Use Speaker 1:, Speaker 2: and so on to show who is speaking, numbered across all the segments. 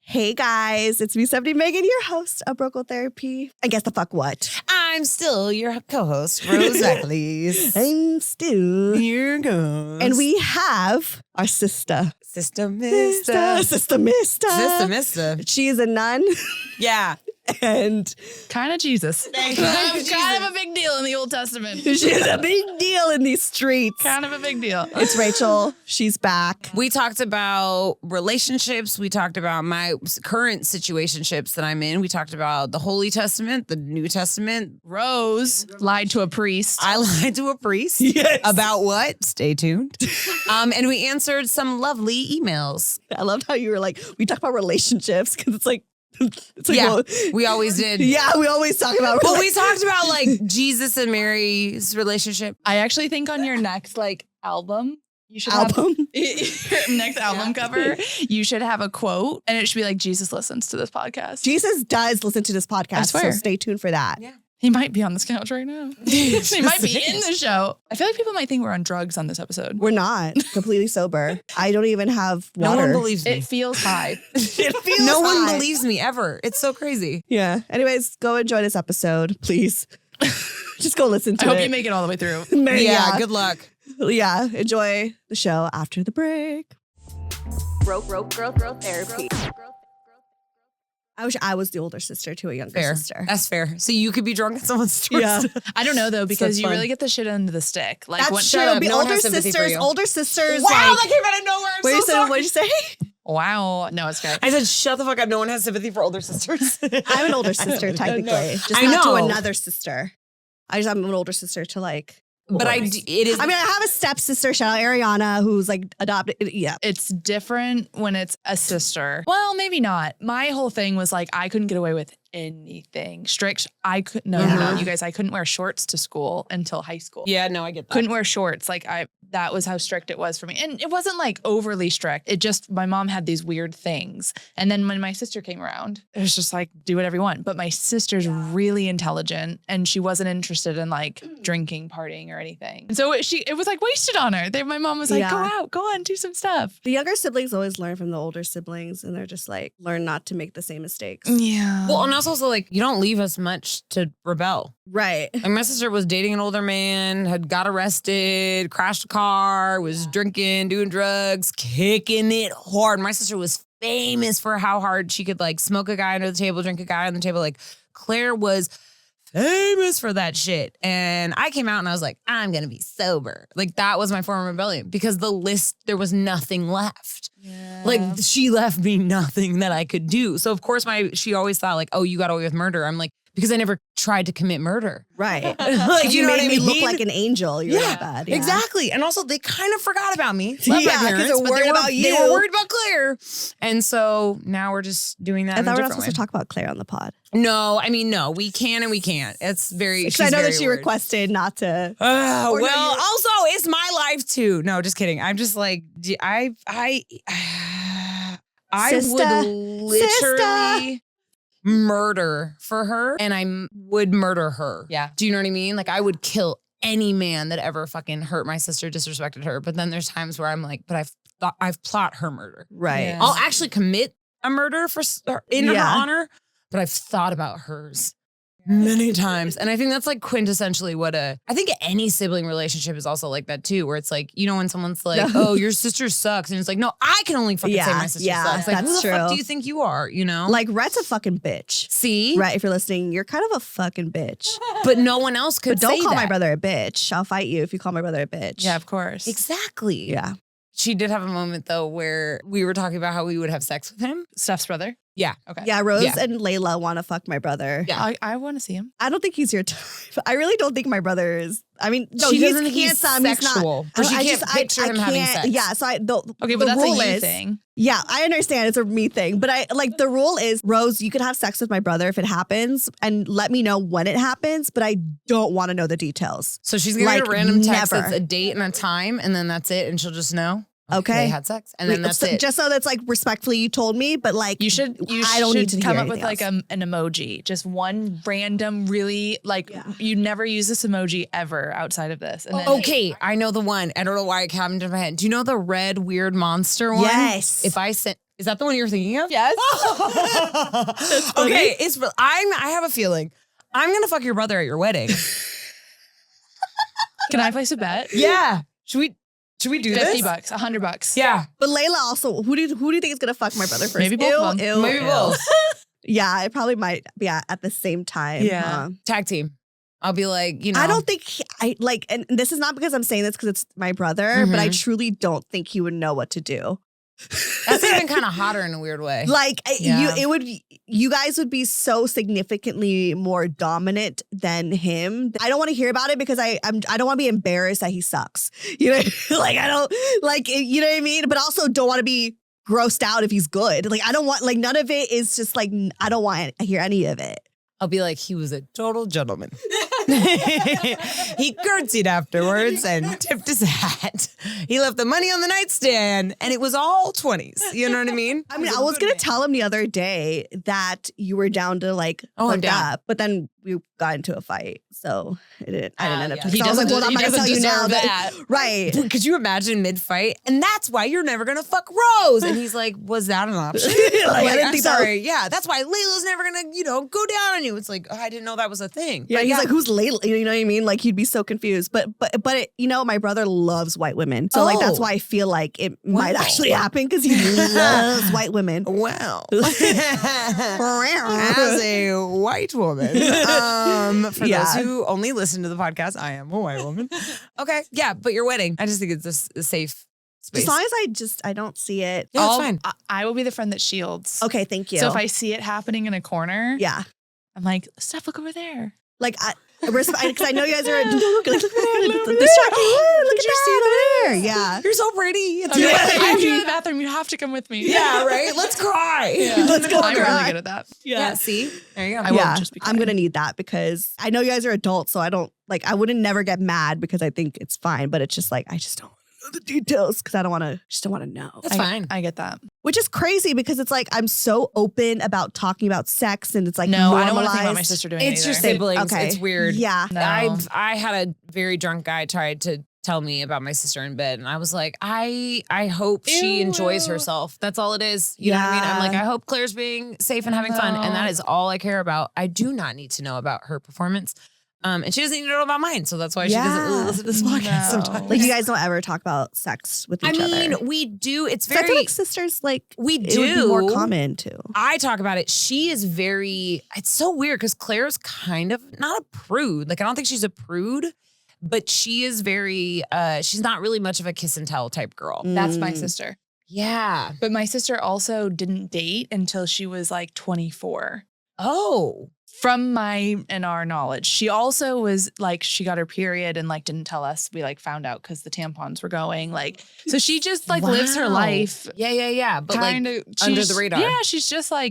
Speaker 1: Hey guys, it's me, Stefanie Maegan, your host of Brocal Therapy. I guess the fuck what?
Speaker 2: I'm still your co-host, Rose McAleese.
Speaker 1: I'm still
Speaker 2: Here goes.
Speaker 1: And we have our sister.
Speaker 2: Sister Mister.
Speaker 1: Sister Mister.
Speaker 2: Sister Mister.
Speaker 1: She is a nun.
Speaker 2: Yeah.
Speaker 1: And
Speaker 3: kind of Jesus.
Speaker 2: Kind
Speaker 3: of a big deal in the Old Testament.
Speaker 1: she's a big deal in these streets.
Speaker 3: Kind of a big deal.
Speaker 1: It's Rachel. She's back.
Speaker 2: We talked about relationships. We talked about my current situationships that I'm in. We talked about the Holy Testament, the New Testament.
Speaker 3: Rose lied to a priest.
Speaker 2: I lied to a priest.
Speaker 1: Yes.
Speaker 2: About what? Stay tuned. And we answered some lovely emails.
Speaker 1: I loved how you were like, we talk about relationships because it's like,
Speaker 2: Yeah,
Speaker 1: well,
Speaker 2: we always did.
Speaker 1: yeah, we always talk about
Speaker 2: But we talked about like Jesus and Mary's relationship.
Speaker 3: I actually think on your next album, you should
Speaker 1: album.
Speaker 3: have your next album cover. You should have a quote, and it should be like Jesus listens to this podcast.
Speaker 1: Jesus does listen to this podcast,
Speaker 3: I swear.
Speaker 1: so stay tuned for that.
Speaker 2: Yeah.
Speaker 3: He might be on this couch right now. He might be in the show. I feel like people might think we're on drugs on this episode.
Speaker 1: We're not completely sober. I don't even have
Speaker 2: No
Speaker 1: water.
Speaker 2: one believes me.
Speaker 3: It feels high.
Speaker 1: It feels
Speaker 2: No one
Speaker 1: high.
Speaker 2: believes me ever. It's so crazy.
Speaker 1: Yeah. Anyways, go enjoy this episode, please. Just go listen to
Speaker 3: I
Speaker 1: it.
Speaker 3: hope you make it all the way through.
Speaker 1: Yeah.
Speaker 2: Good luck.
Speaker 1: Yeah. Enjoy the show after the break.
Speaker 4: Broke girl therapy.
Speaker 1: I wish I was the older sister to a younger
Speaker 2: Fair.
Speaker 1: sister.
Speaker 2: That's fair. So you could be drunk at someone's store.
Speaker 1: Yeah.
Speaker 3: I don't know though, because
Speaker 2: it's
Speaker 3: you
Speaker 2: fun.
Speaker 3: really get the shit under the stick. Like
Speaker 1: That's
Speaker 3: when,
Speaker 1: true.
Speaker 2: up.
Speaker 1: The
Speaker 2: No one
Speaker 1: older
Speaker 2: has sympathy for
Speaker 1: sisters,
Speaker 2: you. Wow,
Speaker 1: like,
Speaker 2: that came out of nowhere. I'm
Speaker 1: what
Speaker 2: so
Speaker 1: you said?
Speaker 2: sorry.
Speaker 1: What'd you say?
Speaker 3: Wow. No, it's great.
Speaker 2: I said, shut the fuck up. No one has sympathy for older sisters.
Speaker 1: I'm an older sister, technically. Just
Speaker 2: I
Speaker 1: not to
Speaker 2: know.
Speaker 1: another sister. I'm an older sister to like.
Speaker 2: But it is.
Speaker 1: I mean, I have a stepsister, shout out Ariana, who's like adopted. Yeah.
Speaker 3: It's different when it's a sister. Well, maybe not. My whole thing was like, I couldn't get away with anything. Strict. I could, no, you guys, I couldn't wear shorts to school until high school.
Speaker 2: Yeah, no, I get that.
Speaker 3: Couldn't wear shorts. Like that was how strict it was for me. And it wasn't like overly strict. It just, my mom had these weird things. And then when my sister came around, it was just like, do whatever you want. But my sister's really intelligent and she wasn't interested in like drinking, partying or anything. And so it was like wasted on her. My mom was like,
Speaker 1: Yeah.
Speaker 3: go out, go on, do some stuff.
Speaker 1: The younger siblings always learn from the older siblings, and they're just like, learn not to make the same mistakes.
Speaker 3: Yeah.
Speaker 2: Well, and also like, you don't leave us much to rebel.
Speaker 1: Right.
Speaker 2: Like my sister was dating an older man, had got arrested, crashed a car, was drinking, doing drugs, kicking it hard. My sister was famous for how hard she could like smoke a guy under the table, drink a guy on the table. Like Claire was famous for that shit. And I came out and I was like, I'm going to be sober. Like that was my form of rebellion because there was nothing left.
Speaker 3: Yeah.
Speaker 2: Like she left me nothing that I could do. So of course she always thought like, oh, you got away with murder. I'm like, because I never tried to commit murder.
Speaker 1: Right.
Speaker 2: Like,
Speaker 1: you
Speaker 2: know what
Speaker 1: made
Speaker 2: I
Speaker 1: me
Speaker 2: mean?
Speaker 1: look like an angel. You're not bad. Yeah.
Speaker 2: Exactly. And also they kind of forgot about me. Love
Speaker 1: Yeah,
Speaker 2: my
Speaker 1: 'cause
Speaker 2: parents,
Speaker 1: they're
Speaker 2: but
Speaker 1: worried about
Speaker 2: They
Speaker 1: you.
Speaker 2: were worried about Claire. And so now we're just doing that
Speaker 1: I
Speaker 2: in a
Speaker 1: thought we were not
Speaker 2: different
Speaker 1: supposed
Speaker 2: way.
Speaker 1: to talk about Claire on the pod.
Speaker 2: No, I mean, no, we can and we can't. It's very,
Speaker 1: Because
Speaker 2: she's
Speaker 1: I know
Speaker 2: very
Speaker 1: that she
Speaker 2: weird.
Speaker 1: requested not to.
Speaker 2: Well,
Speaker 1: Or no,
Speaker 2: also it's my life too. No, just kidding. I'm just like, I
Speaker 1: Sister,
Speaker 2: would literally murder for her and I would murder her.
Speaker 3: Yeah.
Speaker 2: Do you know what I mean? Like I would kill any man that ever fucking hurt my sister, disrespected her. But then there's times where I'm like, but I've plot her murder.
Speaker 1: Right.
Speaker 3: Yeah.
Speaker 2: I'll actually commit a murder in her
Speaker 1: Yeah.
Speaker 2: honor, but I've thought about hers many times. And I think that's like quintessentially I think any sibling relationship is also like that too, where it's like, you know, when someone's like, oh, your sister sucks. And it's like, no, I can only fucking say my sister sucks. Like, who
Speaker 1: that's
Speaker 2: the fuck
Speaker 1: true.
Speaker 2: do you think you are, you know?
Speaker 1: Like, Rhett's a fucking bitch.
Speaker 2: See?
Speaker 1: Right. If you're listening, you're kind of a fucking bitch.
Speaker 2: But no one else could
Speaker 1: But don't
Speaker 2: say
Speaker 1: call
Speaker 2: that.
Speaker 1: my brother a bitch. I'll fight you if you call my brother a bitch.
Speaker 3: Yeah, of course.
Speaker 2: Exactly.
Speaker 1: Yeah.
Speaker 2: She did have a moment though where we were talking about how we would have sex with him.
Speaker 3: Steph's brother.
Speaker 2: Yeah.
Speaker 3: Okay.
Speaker 1: Yeah. Rose
Speaker 2: Yeah.
Speaker 1: and Layla want to fuck my brother.
Speaker 2: Yeah.
Speaker 3: I want to see him.
Speaker 1: I don't think he's your type. I really don't think my brother is. I mean, no,
Speaker 2: She
Speaker 1: he's
Speaker 2: doesn't think he's
Speaker 1: handsome. He's
Speaker 2: sexual.
Speaker 1: not.
Speaker 2: Or she can't picture him having
Speaker 1: can't-
Speaker 2: sex.
Speaker 1: Yeah. So
Speaker 3: Okay,
Speaker 1: the
Speaker 3: but that's a
Speaker 1: rule
Speaker 3: you
Speaker 1: is,
Speaker 3: thing.
Speaker 1: Yeah, I understand it's a me thing, but the rule is, Rose, you could have sex with my brother if it happens, and let me know when it happens, but I don't want to know the details.
Speaker 2: So she's gonna get
Speaker 1: Like,
Speaker 2: a random text
Speaker 1: never.
Speaker 2: that's a date and a time, and then that's it, and she'll just know.
Speaker 1: Okay.
Speaker 2: They had sex, and then that's
Speaker 1: So-
Speaker 2: it.
Speaker 1: Just so that's like respectfully, you told me, but like
Speaker 3: You should
Speaker 1: I don't need to
Speaker 3: come
Speaker 1: hear
Speaker 3: up with like
Speaker 1: anything
Speaker 3: an emoji, just one random, really like you never use this emoji ever outside of this. And then
Speaker 2: Okay, I know the one. I don't know why it came into my head. Do you know the red weird monster one?
Speaker 1: Yes.
Speaker 2: If I sent Is that the one you were thinking of?
Speaker 3: Yes.
Speaker 2: Okay, I have a feeling I'm gonna fuck your brother at your wedding.
Speaker 3: Can I place a bet?
Speaker 2: Yeah. Should we do this?
Speaker 3: $50, $100.
Speaker 2: Yeah.
Speaker 1: But Layla also, who do you think is gonna fuck my brother first?
Speaker 3: Maybe both of them.
Speaker 2: Maybe both.
Speaker 1: Yeah, it probably might be at the same time.
Speaker 3: Yeah.
Speaker 2: Tag team. I'll be like,
Speaker 1: I don't think and this is not because I'm saying this because it's my brother, but I truly don't think he would know what to do.
Speaker 2: That's even kind of hotter in a weird way.
Speaker 1: Like
Speaker 2: Yeah.
Speaker 1: you guys would be so significantly more dominant than him. I don't want to hear about it because I don't want to be embarrassed that he sucks. You know, like I don't like you know what I mean. But also don't want to be grossed out if he's good. Like I don't want none of it is just like I don't want to hear any of it.
Speaker 2: I'll be like, he was a total gentleman. He curtsied afterwards and tipped his hat. He left the money on the nightstand and it was all 20s. You know what I mean?
Speaker 1: I mean, I was going to tell him the other day that you were down to
Speaker 2: I'm
Speaker 1: hook
Speaker 2: down.
Speaker 1: up, but then we got into a fight. So I didn't end up.
Speaker 2: yeah.
Speaker 1: He I was like, well, I'm not going to tell you now
Speaker 3: that.
Speaker 1: Right.
Speaker 2: Could you imagine mid-fight? And that's why you're never gonna fuck Rose. And he's like, was that an option?
Speaker 1: I didn't
Speaker 2: I'm
Speaker 1: think that
Speaker 2: sorry. Yeah, that's why Layla's never gonna, go down on you. It's like, oh, I didn't know that was a thing.
Speaker 1: Yeah,
Speaker 2: But
Speaker 1: he's like, who's Layla? You know what I mean? Like he'd be so confused. But my brother loves white women. So like that's
Speaker 2: Oh.
Speaker 1: why I feel like it might
Speaker 2: Wow.
Speaker 1: actually happen because he loves white women.
Speaker 2: wow. As a white woman, for
Speaker 1: Yeah.
Speaker 2: those who only listen to the podcast, I am a white woman. Okay, yeah, but your wedding, I just think it's a safe space.
Speaker 1: As long as I don't see it.
Speaker 2: Yeah, it's fine.
Speaker 3: I will be the friend that shields.
Speaker 1: Okay, thank you.
Speaker 3: So if I see it happening in a corner,
Speaker 1: yeah.
Speaker 3: I'm like, Steph, look over there.
Speaker 1: Like because I know you guys are look over there. Distracting. Look at that over there. Yeah.
Speaker 2: You're so pretty. It's
Speaker 3: Okay,
Speaker 2: your
Speaker 3: I have to
Speaker 2: wedding.
Speaker 3: go to the bathroom. You have to come with me.
Speaker 2: Yeah, right? Let's cry.
Speaker 1: Let's go
Speaker 3: I'm
Speaker 1: cry.
Speaker 3: really good at that.
Speaker 2: Yeah, see? There you go.
Speaker 3: I won't just be
Speaker 1: I'm gonna need that because I know you guys are adults, so I don't I wouldn't never get mad because I think it's fine, but it's just I just don't know the details because I don't want to know.
Speaker 2: That's fine.
Speaker 3: I get that.
Speaker 1: Which is crazy because it's I'm so open about talking about sex and it's
Speaker 3: No, I don't want to think about my
Speaker 1: normalized.
Speaker 3: sister doing
Speaker 2: It's
Speaker 3: it
Speaker 2: your
Speaker 3: either.
Speaker 2: siblings.
Speaker 1: Okay.
Speaker 2: It's weird.
Speaker 1: Yeah.
Speaker 3: No.
Speaker 2: I had a very drunk guy tried to tell me about my sister in bed, and I was like, I hope she enjoys herself. That's all it is. You know what I mean? I'm like, I hope Claire's being safe and having fun, and that is all I care about. I do not need to know about her performance. And she doesn't need to know about mine, so that's why she doesn't really listen to this podcast
Speaker 3: No.
Speaker 2: sometimes.
Speaker 1: You guys don't ever talk about sex with each other.
Speaker 2: We do. It's
Speaker 1: So I feel
Speaker 2: very.
Speaker 1: like sisters
Speaker 2: we
Speaker 1: it would
Speaker 2: do
Speaker 1: be more common too.
Speaker 2: I talk about it. She is very. It's so weird because Claire's kind of not a prude. I don't think she's a prude, but she is very. She's not really much of a kiss and tell type girl.
Speaker 3: That's my sister.
Speaker 2: Yeah.
Speaker 3: But my sister also didn't date until she was 24.
Speaker 2: Oh.
Speaker 3: From my and our knowledge. She also was she got her period and didn't tell us. We found out because the tampons were going. So she just lives her
Speaker 2: Wow.
Speaker 3: life.
Speaker 2: Yeah. But
Speaker 3: Kinda,
Speaker 2: under
Speaker 3: she's-
Speaker 2: the radar.
Speaker 3: Yeah, she's just I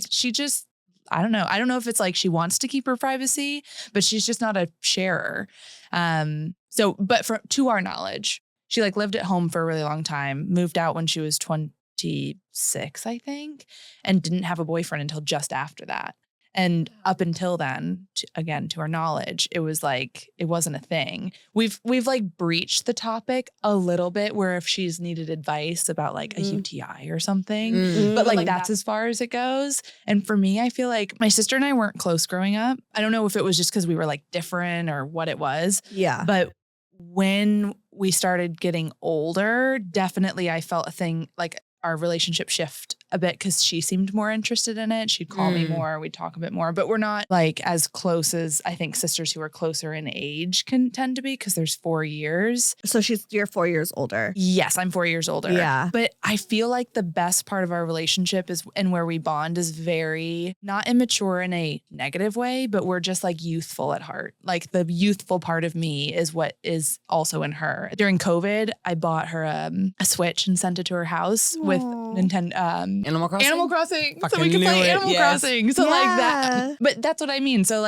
Speaker 3: don't know. I don't know if it's she wants to keep her privacy, but she's just not a sharer. But to our knowledge, she lived at home for a really long time, moved out when she was 26, I think, and didn't have a boyfriend until just after that. And up until then, to our knowledge, it was it wasn't a thing. We've breached the topic a little bit where if she's needed advice about a UTI or something, but that's as far as it goes. And for me, I feel my sister and I weren't close growing up. I don't know if it was just because we were different or what it was,
Speaker 1: Yeah.
Speaker 3: but when we started getting older, definitely I felt a thing our relationship shift a bit because she seemed more interested in it. She'd call me more. We'd talk a bit more, but we're not as close as I think sisters who are closer in age can tend to be because there's 4 years.
Speaker 1: So you're 4 years older.
Speaker 3: Yes, I'm 4 years older.
Speaker 1: Yeah.
Speaker 3: But I feel the best part of our relationship is, and where we bond is very not immature in a negative way, but we're just youthful at heart. The youthful part of me is what is also in her. During COVID, I bought her a Switch and sent it to her house with Nintendo.
Speaker 2: Animal Crossing.
Speaker 3: Animal Crossing. So
Speaker 2: Fucking
Speaker 3: we can
Speaker 2: knew
Speaker 3: play
Speaker 2: it,
Speaker 3: Animal
Speaker 2: yes.
Speaker 3: Crossing. So
Speaker 1: Yeah.
Speaker 3: that. But that's what I mean. So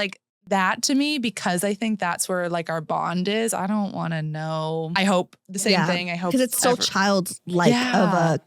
Speaker 3: that to me, because I think that's where our bond is. I don't want to know. I hope the same thing. I hope
Speaker 1: because it's still childlike of a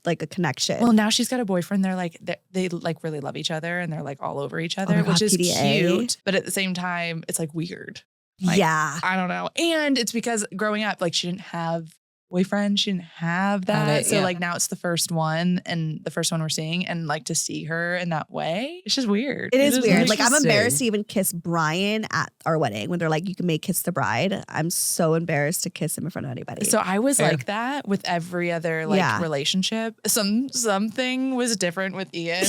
Speaker 1: a connection.
Speaker 3: Well, now she's got a boyfriend. They're they really love each other and they're all over each other,
Speaker 1: my God,
Speaker 3: which is
Speaker 1: PDA.
Speaker 3: cute. But at the same time, it's weird.
Speaker 1: yeah.
Speaker 3: I don't know. And it's because growing up, she didn't have boyfriend. She didn't have
Speaker 2: Got
Speaker 3: that.
Speaker 2: it,
Speaker 3: So
Speaker 2: yeah.
Speaker 3: like now it's the first one and the first one we're seeing, and like to see her in that way, it's just weird.
Speaker 1: It is weird. Like I'm
Speaker 2: interesting.
Speaker 1: embarrassed to even kiss Brian at our wedding when they're like, you can make kiss the bride. I'm so embarrassed to kiss him in front of anybody.
Speaker 3: So I was
Speaker 2: Fair.
Speaker 3: like that with every other like
Speaker 1: Yeah.
Speaker 3: relationship. Something was different with Ian.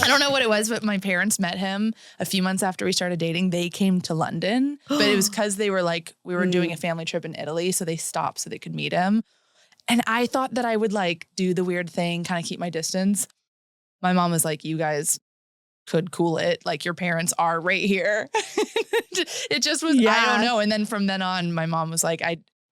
Speaker 3: I don't know what it was, but my parents met him a few months after we started dating. They came to London, but it was because they were like, we were doing a family trip in Italy. So they stopped so they could meet him. And I thought that I would like do the weird thing, kind of keep my distance. My mom was like, you guys could cool it. Like your parents are right here. It just was, I
Speaker 1: Yeah.
Speaker 3: don't know. And then from then on, my mom was like,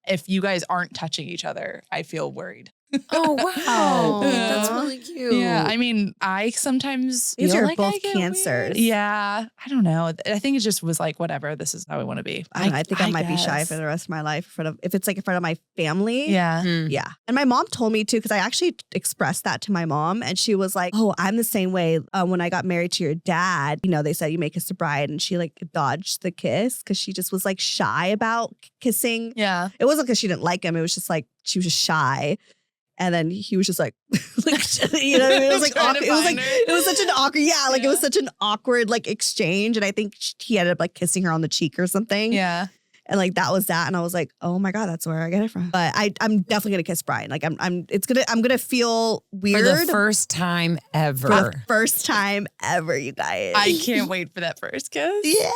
Speaker 3: if you guys aren't touching each other, I feel worried.
Speaker 2: Oh, wow.
Speaker 3: Yeah.
Speaker 2: That's really cute.
Speaker 3: Yeah. I mean, I sometimes
Speaker 1: These
Speaker 3: feel
Speaker 1: are
Speaker 3: like
Speaker 1: both
Speaker 3: I get
Speaker 1: cancers.
Speaker 3: weird. Yeah. I don't know. I think it just was like, whatever, this is how I want to be.
Speaker 1: I don't know, I think I might be shy
Speaker 3: guess.
Speaker 1: for the rest of my life in front of, if it's like in front of my family.
Speaker 3: Yeah.
Speaker 2: Mm.
Speaker 1: Yeah. And my mom told me too, because I actually expressed that to my mom and she was like, oh, I'm the same way. When I got married to your dad, you know, they said you may kiss the bride and she like dodged the kiss because she just was like shy about kissing.
Speaker 3: Yeah.
Speaker 1: It wasn't because she didn't like him. It was just like, she was just shy. And then he was just like, you know, what I mean? It was like,
Speaker 3: Trying to
Speaker 1: awkward. It was like,
Speaker 3: find her.
Speaker 1: it was such an awkward, it
Speaker 3: Yeah.
Speaker 1: was such an awkward like exchange. And I think he ended up like kissing her on the cheek or something.
Speaker 3: Yeah.
Speaker 1: And like that was that. And I was like, oh my God, that's where I get it from. But I'm definitely gonna kiss Brian. Like I'm gonna feel
Speaker 2: For
Speaker 1: weird
Speaker 2: the first time ever.
Speaker 1: for the first time ever, you guys.
Speaker 3: I can't wait for that first kiss.
Speaker 1: Yeah.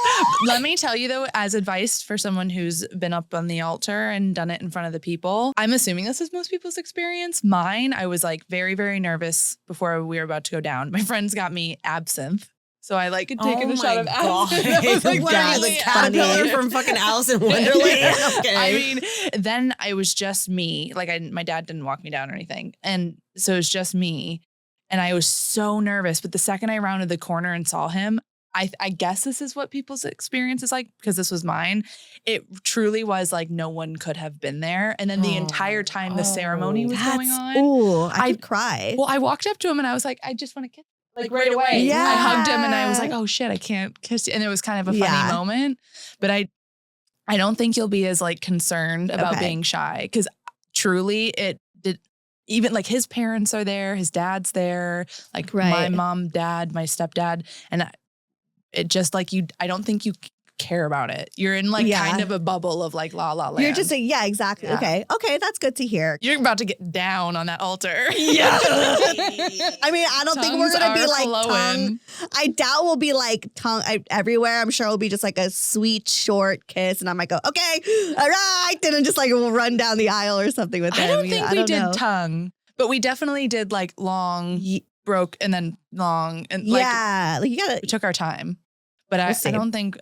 Speaker 3: Let me tell you though, as advice for someone who's been up on the altar and done it in front of the people, I'm assuming this is most people's experience. Mine, I was like very, very nervous before we were about to go down. My friends got me absinthe. So I like had taken a shot of absinthe. I was like,
Speaker 2: What are you,
Speaker 3: literally
Speaker 2: the caterpillar
Speaker 1: funny.
Speaker 2: from fucking Alice in Wonderland? Okay.
Speaker 3: I mean, then I was just me. Like my dad didn't walk me down or anything. And so it was just me. And I was so nervous. But the second I rounded the corner and saw him, I guess this is what people's experience is like because this was mine. It truly was like no one could have been there. And then the entire time the ceremony was going on.
Speaker 1: Ooh, I
Speaker 3: I-
Speaker 1: could cry.
Speaker 3: Well, I walked up to him and I was like, I just want to kiss. Like right away.
Speaker 1: Yeah.
Speaker 3: I hugged him and I was like, oh shit, I can't kiss you. And it was kind of a funny
Speaker 1: Yeah.
Speaker 3: moment. But I don't think you'll be as like concerned about
Speaker 1: Okay.
Speaker 3: being shy. Because truly it did even like his parents are there, his dad's there, like my
Speaker 1: Right.
Speaker 3: mom, dad, my stepdad. And it just like I don't think you care about it. You're in like
Speaker 1: Yeah.
Speaker 3: kind of a bubble of like la la land.
Speaker 1: You're just saying, yeah, exactly.
Speaker 3: Yeah.
Speaker 1: Okay, that's good to hear.
Speaker 3: You're about to get down on that altar.
Speaker 1: Yeah. I mean, I don't think we're
Speaker 3: Tongues
Speaker 1: gonna be
Speaker 3: are
Speaker 1: like
Speaker 3: flowing.
Speaker 1: tongue. I doubt we'll be like tongue everywhere. I'm sure it'll be just like a sweet, short kiss, and I might go, okay, all right, and then just like we'll run down the aisle or something with
Speaker 3: I
Speaker 1: him.
Speaker 3: don't think we did
Speaker 1: know.
Speaker 3: tongue, but we definitely did like long, broke, and then long, and like
Speaker 1: Yeah, like you gotta.
Speaker 3: we took our time. But
Speaker 1: We'll
Speaker 3: I
Speaker 1: see.
Speaker 3: don't think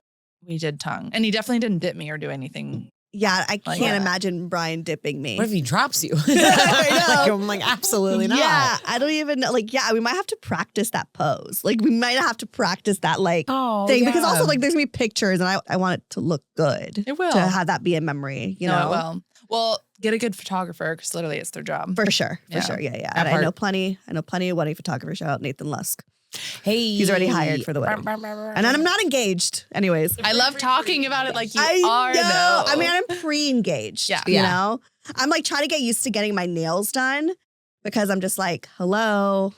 Speaker 3: we did tongue, and he definitely didn't dip me or do anything.
Speaker 1: Yeah, I
Speaker 3: Like
Speaker 1: can't
Speaker 3: that.
Speaker 1: imagine Brian dipping me.
Speaker 2: What if he drops you?
Speaker 1: I know.
Speaker 2: I'm like, absolutely not.
Speaker 1: Yeah, I don't even know. Like, yeah, we might have to practice that pose. Like, we might have to practice that like
Speaker 2: Oh,
Speaker 1: thing because
Speaker 2: yeah.
Speaker 1: also like there's gonna be pictures, and I want it to look good.
Speaker 3: It will.
Speaker 1: To have that be a memory. You know,
Speaker 3: Well, get a good photographer because literally it's their job.
Speaker 1: for sure,
Speaker 3: Yeah.
Speaker 1: yeah.
Speaker 2: That
Speaker 1: And I
Speaker 2: part.
Speaker 1: know plenty of wedding photographers. Shout out Nathan Lusk.
Speaker 2: Hey,
Speaker 1: He's already hired for the wedding. And I'm not engaged, anyways.
Speaker 3: I love talking about it like you
Speaker 1: I
Speaker 3: are.
Speaker 1: know.
Speaker 3: Though.
Speaker 1: I mean, I'm pre-engaged.
Speaker 3: Yeah.
Speaker 1: You
Speaker 2: Yeah.
Speaker 1: know, I'm like trying to get used to getting my nails done because I'm just like, hello.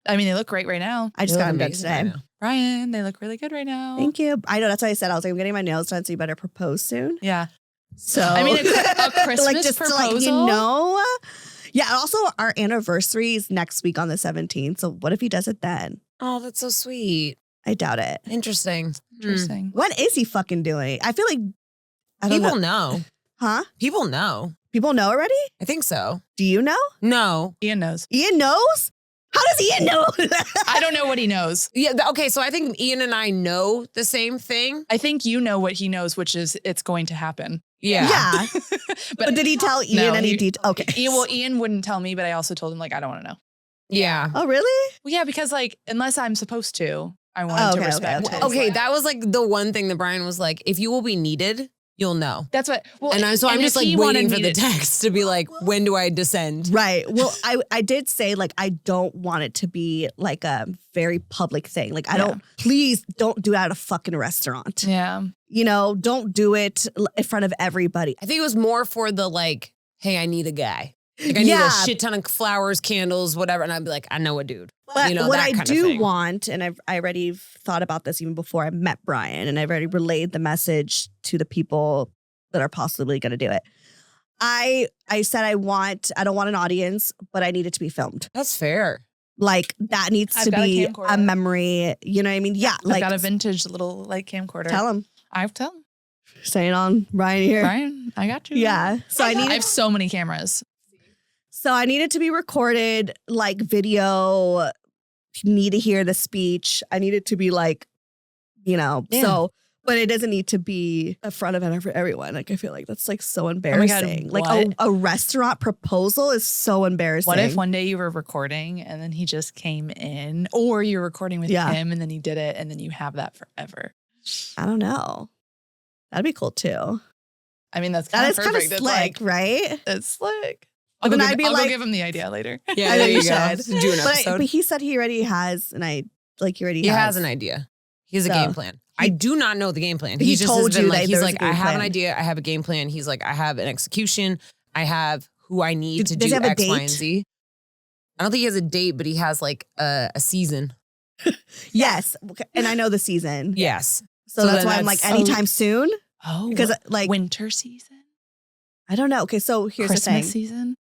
Speaker 3: I mean, they look great right now.
Speaker 1: I just got them done today.
Speaker 3: Brian, they look really good right now.
Speaker 1: Thank you. I know that's why I said I was like, I'm getting my nails done, so you better propose soon.
Speaker 3: Yeah.
Speaker 1: So
Speaker 3: I mean, a Christmas
Speaker 1: like just
Speaker 3: proposal.
Speaker 1: to let you know. Yeah. And also, our anniversary is next week on the 17th. So what if he does it then?
Speaker 2: Oh, that's so sweet.
Speaker 1: I doubt it.
Speaker 2: Interesting.
Speaker 3: Interesting.
Speaker 1: What is he fucking doing? I feel like I don't
Speaker 2: People
Speaker 1: know.
Speaker 2: know.
Speaker 1: Huh?
Speaker 2: People know.
Speaker 1: People know already?
Speaker 2: I think so.
Speaker 1: Do you know?
Speaker 2: No.
Speaker 3: Ian knows.
Speaker 1: Ian knows? How does Ian know?
Speaker 3: I don't know what he knows.
Speaker 2: Yeah. Okay. So I think Ian and I know the same thing.
Speaker 3: I think you know what he knows, which is it's going to happen.
Speaker 2: Yeah.
Speaker 1: Yeah. But did he tell Ian
Speaker 3: No,
Speaker 1: any
Speaker 3: he-
Speaker 1: detail? Okay.
Speaker 3: Ian wouldn't tell me, but I also told him like I don't want to know.
Speaker 2: Yeah.
Speaker 1: Oh, really?
Speaker 3: Well, yeah, because like unless I'm supposed to, I wanted to
Speaker 1: Okay,
Speaker 3: respect.
Speaker 1: okay.
Speaker 3: his,
Speaker 2: Okay.
Speaker 3: like-
Speaker 2: That was like the one thing that Brian was like, if you will be needed, you'll know.
Speaker 3: That's what. Well,
Speaker 2: And I'm
Speaker 3: and
Speaker 2: just
Speaker 3: if he
Speaker 2: like
Speaker 3: wanted
Speaker 2: waiting for
Speaker 3: me
Speaker 2: the
Speaker 3: to-
Speaker 2: text to be like, when do I descend?
Speaker 1: Right. Well, I did say like I don't want it to be like a very public thing. Like please don't do it at a fucking restaurant.
Speaker 3: Yeah.
Speaker 1: You know, don't do it in front of everybody.
Speaker 2: I think it was more for the like hey, I need a guy. Like I need a shit ton of flowers, candles, whatever. And I'd be like, I know a dude.
Speaker 1: But what
Speaker 2: that
Speaker 1: I
Speaker 2: kind of
Speaker 1: do
Speaker 2: thing.
Speaker 1: want, and I already thought about this even before I met Brian, and I've already relayed the message to the people that are possibly going to do it. I said I don't want an audience, but I need it to be filmed.
Speaker 2: That's fair.
Speaker 1: Like that needs to be a memory. You know what I mean? Yeah.
Speaker 3: I've got a vintage little like camcorder.
Speaker 1: Tell him.
Speaker 3: I've tell him.
Speaker 1: Saying on Brian here.
Speaker 3: Brian, I got you.
Speaker 1: Yeah. So I
Speaker 3: have so many cameras.
Speaker 1: So I need it to be recorded, like video. You need to hear the speech. I need it to be like, so. But it doesn't need to be a front event for everyone. Like I feel like that's like so embarrassing.
Speaker 3: God,
Speaker 1: like a restaurant proposal is so embarrassing.
Speaker 3: What if one day you were recording and then he just came in, or you're recording with him and then he did it and then you have that forever?
Speaker 1: I don't know. That'd be cool too.
Speaker 3: I mean, that
Speaker 1: is kind of slick, right?
Speaker 3: It's slick. I'll go give him the idea later.
Speaker 2: Yeah, there you go. Do an episode.
Speaker 1: But he said he already has he
Speaker 2: has an idea. He has a game plan. I do not know the game plan.
Speaker 1: He just told you that
Speaker 2: he's like, I have an idea. I have a game plan. He's like, I have an execution. I have who I need to do X, Y, and Z. I don't think he has a date, but he has like a season.
Speaker 1: Yes. And I know the season.
Speaker 2: Yes.
Speaker 1: So that's why I'm like, anytime soon.
Speaker 3: Oh,
Speaker 1: because like
Speaker 3: winter season.
Speaker 1: I don't know. Okay, so here's
Speaker 3: Christmas
Speaker 1: the thing.
Speaker 3: Season.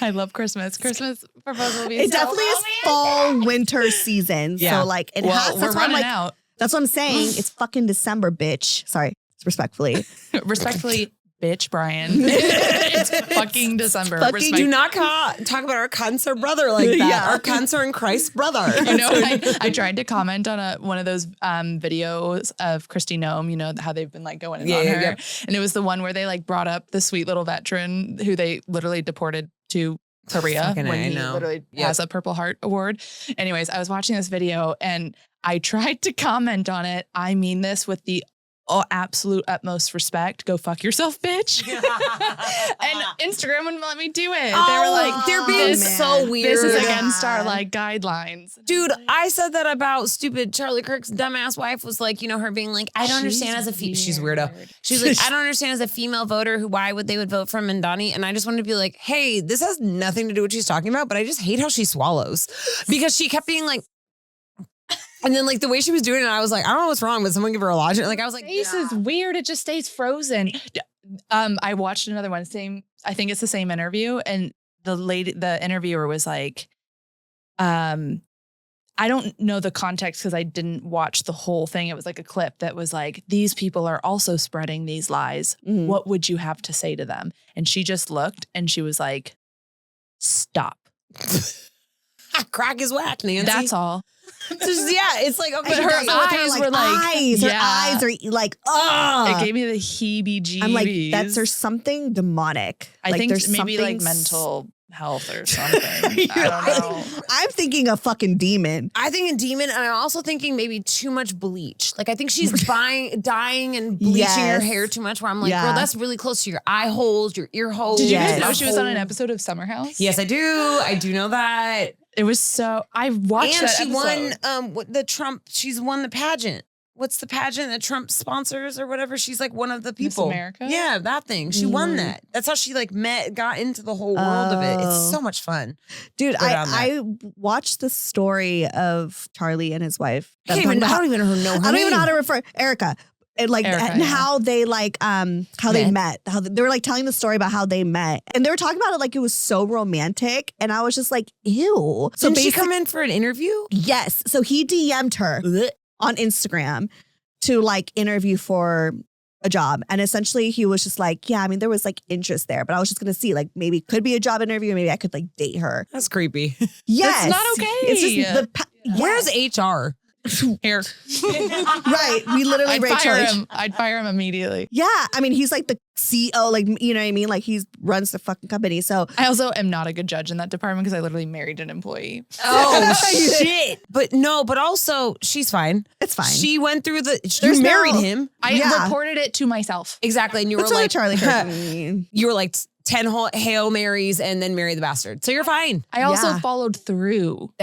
Speaker 3: I love Christmas. Christmas proposal will be
Speaker 1: it definitely is fall winter season.
Speaker 2: Yeah.
Speaker 1: So like
Speaker 3: we're running out.
Speaker 1: That's what I'm saying. It's fucking December, bitch. Sorry, respectfully.
Speaker 3: Respectfully, bitch, Brian. It's fucking December.
Speaker 2: Do not talk about our cancer brother like that.
Speaker 1: Yeah.
Speaker 2: Our cancer in Christ brother.
Speaker 3: I tried to comment on one of those videos of Kristi Noem, how they've been like going on her. Yeah. And it was the one where they like brought up the sweet little veteran who they literally deported to Korea when he literally has a Purple Heart Award. Anyways, I was watching this video and I tried to comment on it. I mean this with the absolute utmost respect. Go fuck yourself, bitch. And Instagram wouldn't let me do it. They were like,
Speaker 2: they're being so weird.
Speaker 3: This is against our like guidelines.
Speaker 2: Dude, I said that about stupid Charlie Kirk's dumbass wife was like, her being like, I don't understand as a she's weirdo. She's like, I don't understand as a female voter why would they vote for Mandani? And I just wanted to be like, hey, this has nothing to do with what she's talking about, but I just hate how she swallows. Because she kept being like, and then like the way she was doing it, I was like, I don't know what's wrong, but someone give her a logic. Like I was like,
Speaker 3: face is weird. It just stays frozen. I watched another one. I think it's the same interview. And the interviewer was like, I don't know the context because I didn't watch the whole thing. It was like a clip that was like, these people are also spreading these lies. Mm-hmm. What would you have to say to them? And she just looked and she was like, stop.
Speaker 2: Crack is whack, Nancy.
Speaker 3: That's all.
Speaker 2: It's like, okay,
Speaker 3: but her eyes were like,
Speaker 1: her eyes are like, oh.
Speaker 3: It gave me the heebie-jeebies.
Speaker 1: I'm like, there's something demonic.
Speaker 3: I think there's maybe like mental health or something. I don't know.
Speaker 1: I'm thinking a fucking demon.
Speaker 2: I think a demon, and I'm also thinking maybe too much bleach. Like I think she's dyeing and bleaching her hair too much. Where I'm like, girl, that's really close to your eye holes, your ear holes.
Speaker 3: Did you guys know she was on an episode of Summer House?
Speaker 2: Yes, I do. I do know that.
Speaker 3: It was so. I watched that
Speaker 2: and she
Speaker 3: episode.
Speaker 2: won the Trump. She's won the pageant. What's the pageant that Trump sponsors or whatever? She's like one of the people.
Speaker 3: Miss America?
Speaker 2: Yeah, that thing. She won that. That's how she like got into the whole world of it. It's so much fun.
Speaker 1: Dude, I watched the story of Charlie and his wife.
Speaker 2: I don't even know her name.
Speaker 1: I don't even know how to refer Erica. And like how they like they met. How they were like telling the story about how they met. And they were talking about it like it was so romantic. And I was just like, ew.
Speaker 2: So did she come in for an interview?
Speaker 1: Yes. So he DM'd her on Instagram to like interview for a job. And essentially he was just like, yeah, I mean, there was like interest there, but I was just going to see like maybe it could be a job interview. Maybe I could like date her.
Speaker 2: That's creepy.
Speaker 1: Yes.
Speaker 3: It's not okay.
Speaker 1: It's just
Speaker 2: where's HR?
Speaker 3: Here.
Speaker 1: Right. We literally
Speaker 3: I'd fire him immediately.
Speaker 1: Yeah. I mean, he's like the CEO, like, you know what I mean? Like he runs the fucking company. So
Speaker 3: I also am not a good judge in that department because I literally married an employee.
Speaker 2: Oh, shit. But also she's fine.
Speaker 1: It's fine.
Speaker 2: She went through you married him.
Speaker 3: I reported it to myself.
Speaker 2: Exactly. And you
Speaker 1: That's
Speaker 2: were like,
Speaker 1: Charlie Kirk.
Speaker 2: You were like 10 Hail Marys and then marry the bastard. So you're fine.
Speaker 3: I also followed through.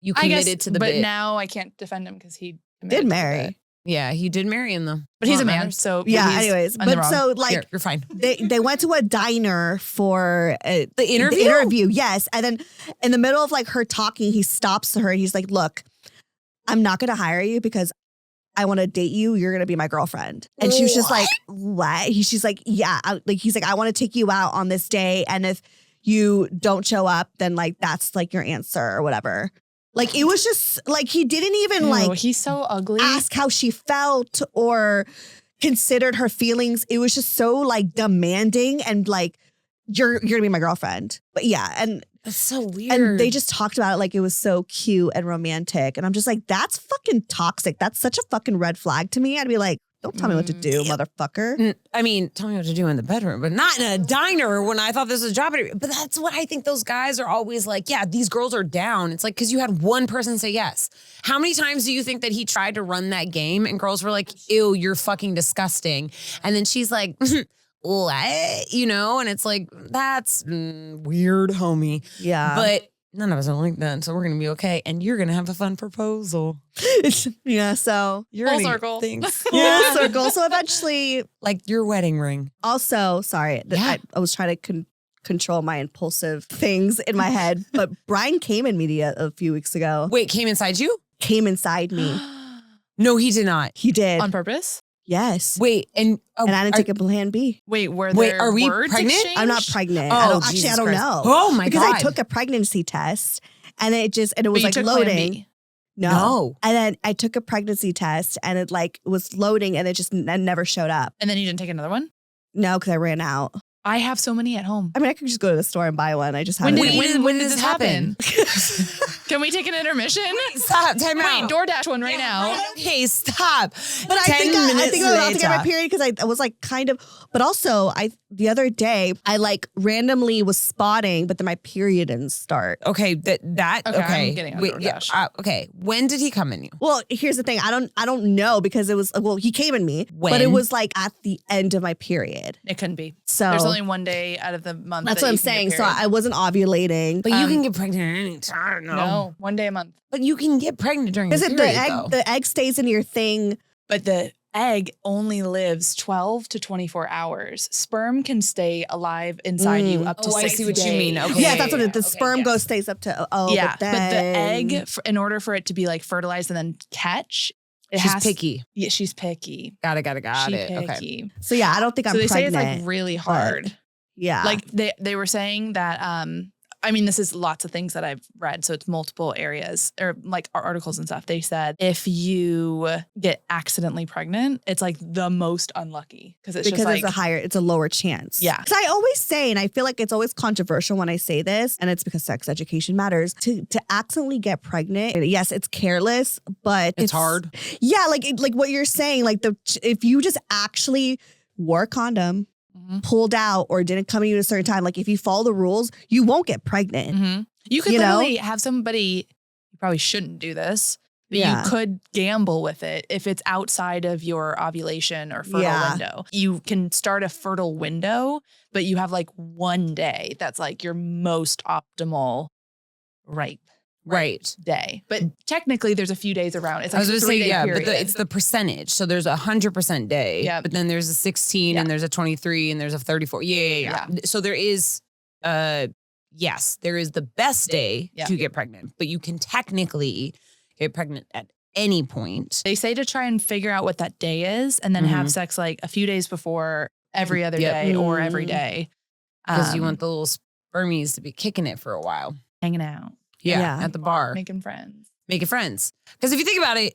Speaker 2: You committed to the bit.
Speaker 3: But now I can't defend him because he
Speaker 1: did marry.
Speaker 2: Yeah, he did marry him though.
Speaker 3: But he's a
Speaker 2: Well,
Speaker 3: man,
Speaker 2: matters.
Speaker 3: so
Speaker 1: Yeah.
Speaker 3: he's
Speaker 1: Anyways,
Speaker 3: on the
Speaker 1: but
Speaker 3: wrong.
Speaker 1: so like
Speaker 2: Here, you're fine.
Speaker 1: they went to a diner for
Speaker 2: The interview?
Speaker 1: The interview, yes. And then in the middle of like her talking, he stops her and he's like, "Look, I'm not going to hire you because I want to date you. You're going to be my girlfriend." And she was just like, "What?" She's like, "Yeah." He's like, "I want to take you out on this day. And if you don't show up, then like, that's like your answer or whatever." Like, it was just like, he didn't even like
Speaker 3: he's so ugly.
Speaker 1: ask how she felt or considered her feelings. It was just so like demanding and like, you're going to be my girlfriend. But yeah. And
Speaker 2: That's so weird.
Speaker 1: and they just talked about it like it was so cute and romantic. And I'm just like, that's fucking toxic. That's such a fucking red flag to me. I'd be like, don't tell me what to do, motherfucker.
Speaker 2: I mean, tell me what to do in the bedroom, but not in a diner when I thought this was a job interview. But that's what I think those guys are always like, yeah, these girls are down. It's like, because you had one person say yes. How many times do you think that he tried to run that game and girls were like, ew, you're fucking disgusting. And then she's like, what? You know? And it's like, that's weird, homie.
Speaker 1: Yeah.
Speaker 2: But none of us are like that, so we're going to be okay. And you're going to have a fun proposal.
Speaker 1: Yeah. So
Speaker 2: You're
Speaker 3: Full
Speaker 2: gonna get
Speaker 3: circle.
Speaker 2: things.
Speaker 1: full circle. So eventually,
Speaker 2: Like your wedding ring.
Speaker 1: also, sorry,
Speaker 2: Yeah.
Speaker 1: I was trying to control my impulsive things in my head, but Brian came in me a few weeks ago.
Speaker 2: Wait, came inside you?
Speaker 1: Came inside me.
Speaker 2: No, he did not.
Speaker 1: He did.
Speaker 3: On purpose?
Speaker 1: Yes.
Speaker 2: Wait, and
Speaker 1: And I didn't take a plan B.
Speaker 3: Wait, were
Speaker 2: Wait,
Speaker 3: there
Speaker 2: are we
Speaker 3: words
Speaker 2: pregnant?
Speaker 3: exchanged?
Speaker 1: I'm not pregnant.
Speaker 2: Oh,
Speaker 1: I don't, actually,
Speaker 2: Jesus
Speaker 1: I don't
Speaker 2: Christ.
Speaker 1: know.
Speaker 2: Oh my
Speaker 1: because
Speaker 2: God.
Speaker 1: I took a pregnancy test and it was
Speaker 3: But you
Speaker 1: like
Speaker 3: took plan
Speaker 1: loading.
Speaker 3: B.
Speaker 1: No. And then I took a pregnancy test and it like was loading and it just never showed up.
Speaker 3: And then you didn't take another one?
Speaker 1: No, because I ran out.
Speaker 3: I have so many at home.
Speaker 1: I mean, I could just go to the store and buy one. I just
Speaker 3: When
Speaker 1: haven't.
Speaker 3: did this happen? Can we take an intermission?
Speaker 2: Stop, time
Speaker 3: Wait,
Speaker 2: out.
Speaker 3: DoorDash one right now.
Speaker 2: Okay, stop.
Speaker 1: But I
Speaker 2: 10
Speaker 1: think I'm
Speaker 2: minutes
Speaker 1: about to get my
Speaker 2: later.
Speaker 1: period because I was like kind of, but also the other day I like randomly was spotting, but then my period didn't start.
Speaker 2: Okay, that
Speaker 3: Okay,
Speaker 2: okay.
Speaker 3: I'm getting on
Speaker 2: Wait,
Speaker 3: DoorDash.
Speaker 2: okay. When did he come in you?
Speaker 1: Well, here's the thing. I don't know because it was, well, he came in me, but it
Speaker 2: When?
Speaker 1: was like at the end of my period.
Speaker 3: It couldn't be.
Speaker 1: So
Speaker 3: There's only one day out of the month.
Speaker 1: that's
Speaker 3: that
Speaker 1: what I'm
Speaker 3: you can get
Speaker 1: saying. So
Speaker 3: period.
Speaker 1: I wasn't ovulating.
Speaker 2: But you can get pregnant at any time.
Speaker 3: no, 1 day a month.
Speaker 2: But you can get pregnant during your
Speaker 1: Because
Speaker 2: period,
Speaker 1: the egg stays in your thing.
Speaker 3: But the egg only lives 12 to 24 hours. Sperm can stay alive inside you up to
Speaker 2: Oh, I
Speaker 3: 6
Speaker 2: see what you
Speaker 3: days.
Speaker 2: mean. Okay.
Speaker 1: Yeah, that's what the
Speaker 2: Okay,
Speaker 1: sperm
Speaker 2: yes.
Speaker 1: goes stays up to. Oh,
Speaker 3: Yeah,
Speaker 1: but,
Speaker 3: but the
Speaker 1: then,
Speaker 3: egg, in order for it to be like fertilized and then catch, it
Speaker 2: She's
Speaker 3: has
Speaker 2: picky.
Speaker 3: Yeah, she's picky.
Speaker 2: Got it.
Speaker 3: She's
Speaker 2: Okay.
Speaker 3: picky.
Speaker 1: So yeah, I don't think I'm
Speaker 3: So they say
Speaker 1: pregnant.
Speaker 3: it's like really hard.
Speaker 1: Yeah,
Speaker 3: Like they were saying that I mean, this is lots of things that I've read, so it's multiple areas or like articles and stuff. They said if you get accidentally pregnant, it's like the most unlucky because it's
Speaker 1: because
Speaker 3: just like
Speaker 1: it's a lower chance.
Speaker 3: Yeah.
Speaker 1: Because I always say, and I feel like it's always controversial when I say this, and it's because sex education matters. To accidentally get pregnant, yes, it's careless, but
Speaker 2: It's hard.
Speaker 1: Yeah, like what you're saying, like if you just actually wore a condom, pulled out, or didn't come to you at a certain time, like if you follow the rules, you won't get pregnant.
Speaker 3: You could
Speaker 1: You know?
Speaker 3: literally have somebody. You probably shouldn't do this. But
Speaker 1: Yeah.
Speaker 3: you could gamble with it if it's outside of your ovulation or fertile
Speaker 1: Yeah.
Speaker 3: window. You can start a fertile window, but you have like 1 day that's like your most optimal ripe
Speaker 2: Right.
Speaker 3: day. But technically, there's a few days around. It's
Speaker 2: I
Speaker 3: like
Speaker 2: was going to say,
Speaker 3: 3 day
Speaker 2: yeah,
Speaker 3: period.
Speaker 2: but it's the percentage. So there's a 100% day,
Speaker 3: Yep.
Speaker 2: but then there's a 16 and
Speaker 3: Yeah.
Speaker 2: there's a 23 and there's a 34. Yeah. So there is, yes, there is the best day
Speaker 3: Yeah.
Speaker 2: to get pregnant, but you can technically get pregnant at any point.
Speaker 3: They say to try and figure out what that day is and then have sex like a few days before every other
Speaker 2: Yep.
Speaker 3: day or every day.
Speaker 2: Because you want the little spermies to be kicking it for a while.
Speaker 3: hanging out,
Speaker 1: Yeah.
Speaker 2: At the bar.
Speaker 3: making friends.
Speaker 2: Making friends. Because if you think about it,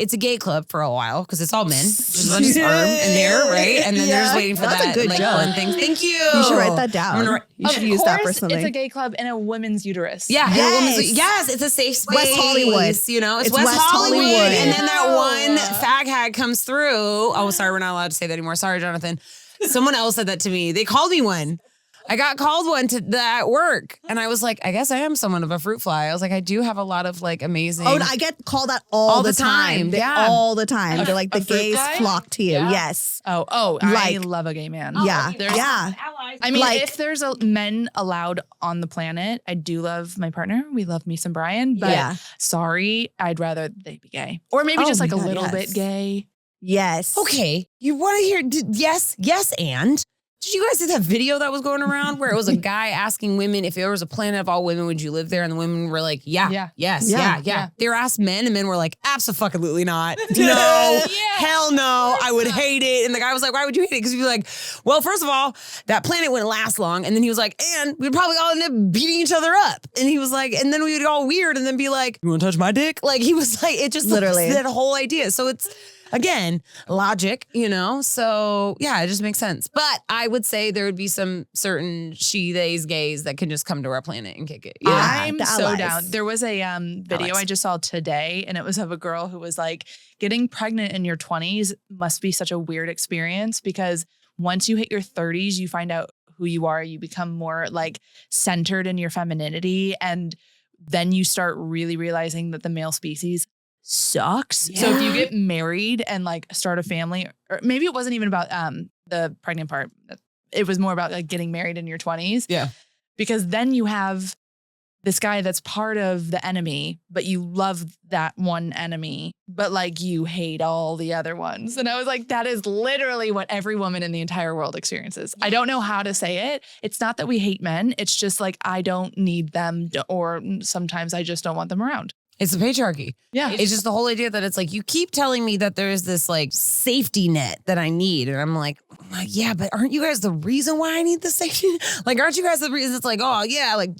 Speaker 2: it's a gay club for a while because it's all men. There's a bunch of sperm in there, right? And then they're just waiting for
Speaker 1: That's a
Speaker 2: that
Speaker 1: good
Speaker 2: like
Speaker 1: joke.
Speaker 2: one thing. Thank you.
Speaker 1: You should write that
Speaker 2: I'm
Speaker 1: down.
Speaker 2: gonna write-
Speaker 1: You should
Speaker 3: Of
Speaker 1: use that for
Speaker 3: course,
Speaker 1: something.
Speaker 3: It's a gay club in a woman's uterus.
Speaker 2: Yeah, and a woman's-
Speaker 1: Yes.
Speaker 2: yes, it's a safe space.
Speaker 1: West Hollywood.
Speaker 2: You know, it's
Speaker 1: It's
Speaker 2: West,
Speaker 1: West
Speaker 2: Hollywood.
Speaker 1: Hollywood.
Speaker 2: And then that one fag hag comes through. Oh, sorry, we're not allowed to say that anymore. Sorry, Jonathan. Someone else said that to me. They called me one. I got called one at work, and I was like, I guess I am somewhat of a fruit fly. I was like, I do have a lot of like amazing.
Speaker 1: Oh, I get called that all the time.
Speaker 2: Yeah.
Speaker 1: All the time. They're like, the gays
Speaker 3: guy?
Speaker 1: flock to you.
Speaker 3: Yeah.
Speaker 1: Yes.
Speaker 3: I
Speaker 1: Like-
Speaker 3: love a gay man.
Speaker 1: Yeah.
Speaker 3: There's-
Speaker 1: Yeah.
Speaker 3: I mean,
Speaker 1: Like-
Speaker 3: if there's men allowed on the planet, I do love my partner. We love me some Brian, but
Speaker 1: Yeah.
Speaker 3: sorry, I'd rather they be gay. Or maybe
Speaker 1: Oh
Speaker 3: just like
Speaker 1: my
Speaker 3: a
Speaker 1: God,
Speaker 3: little
Speaker 1: yes.
Speaker 3: bit gay.
Speaker 1: Yes.
Speaker 2: Okay, you want to hear? Yes, and did you guys see that video that was going around where it was a guy asking women if there was a planet of all women, would you live there? And the women were like,
Speaker 3: Yeah.
Speaker 2: yes,
Speaker 1: Yeah.
Speaker 2: yeah. They were asked men, and men were like, absolutely not. No, hell no, I would hate it. And the guy was like, why would you hate it? Because he'd be like, well, first of all, that planet wouldn't last long. And then he was like, and we'd probably all end up beating each other up. And he was like, and then we would get all weird and then be like, you want to touch my dick? Like he was like, it just
Speaker 1: Literally.
Speaker 2: that whole idea. So it's, again, logic, so yeah, it just makes sense. But I would say there would be some certain theys, gays that can just come to our planet and kick it.
Speaker 1: Yeah.
Speaker 3: I'm
Speaker 1: the
Speaker 3: so
Speaker 1: allies.
Speaker 3: down. There was a video
Speaker 2: Allies.
Speaker 3: I just saw today, and it was of a girl who was like, getting pregnant in your 20s must be such a weird experience because once you hit your 30s, you find out who you are. You become more like centered in your femininity. And then you start really realizing that the male species sucks. So if you get married and like start a family, or maybe it wasn't even about the pregnant part. It was more about like getting married in your 20s.
Speaker 2: Yeah.
Speaker 3: Because then you have this guy that's part of the enemy, but you love that one enemy, but like you hate all the other ones. And I was like, that is literally what every woman in the entire world experiences. I don't know how to say it. It's not that we hate men. It's just like, I don't need them, or sometimes I just don't want them around.
Speaker 2: It's the patriarchy.
Speaker 3: Yeah.
Speaker 2: It's just the whole idea that it's like, you keep telling me that there's this like safety net that I need. And I'm like, yeah, but aren't you guys the reason why I need the safety net? Like, aren't you guys the reason? It's like, oh yeah, like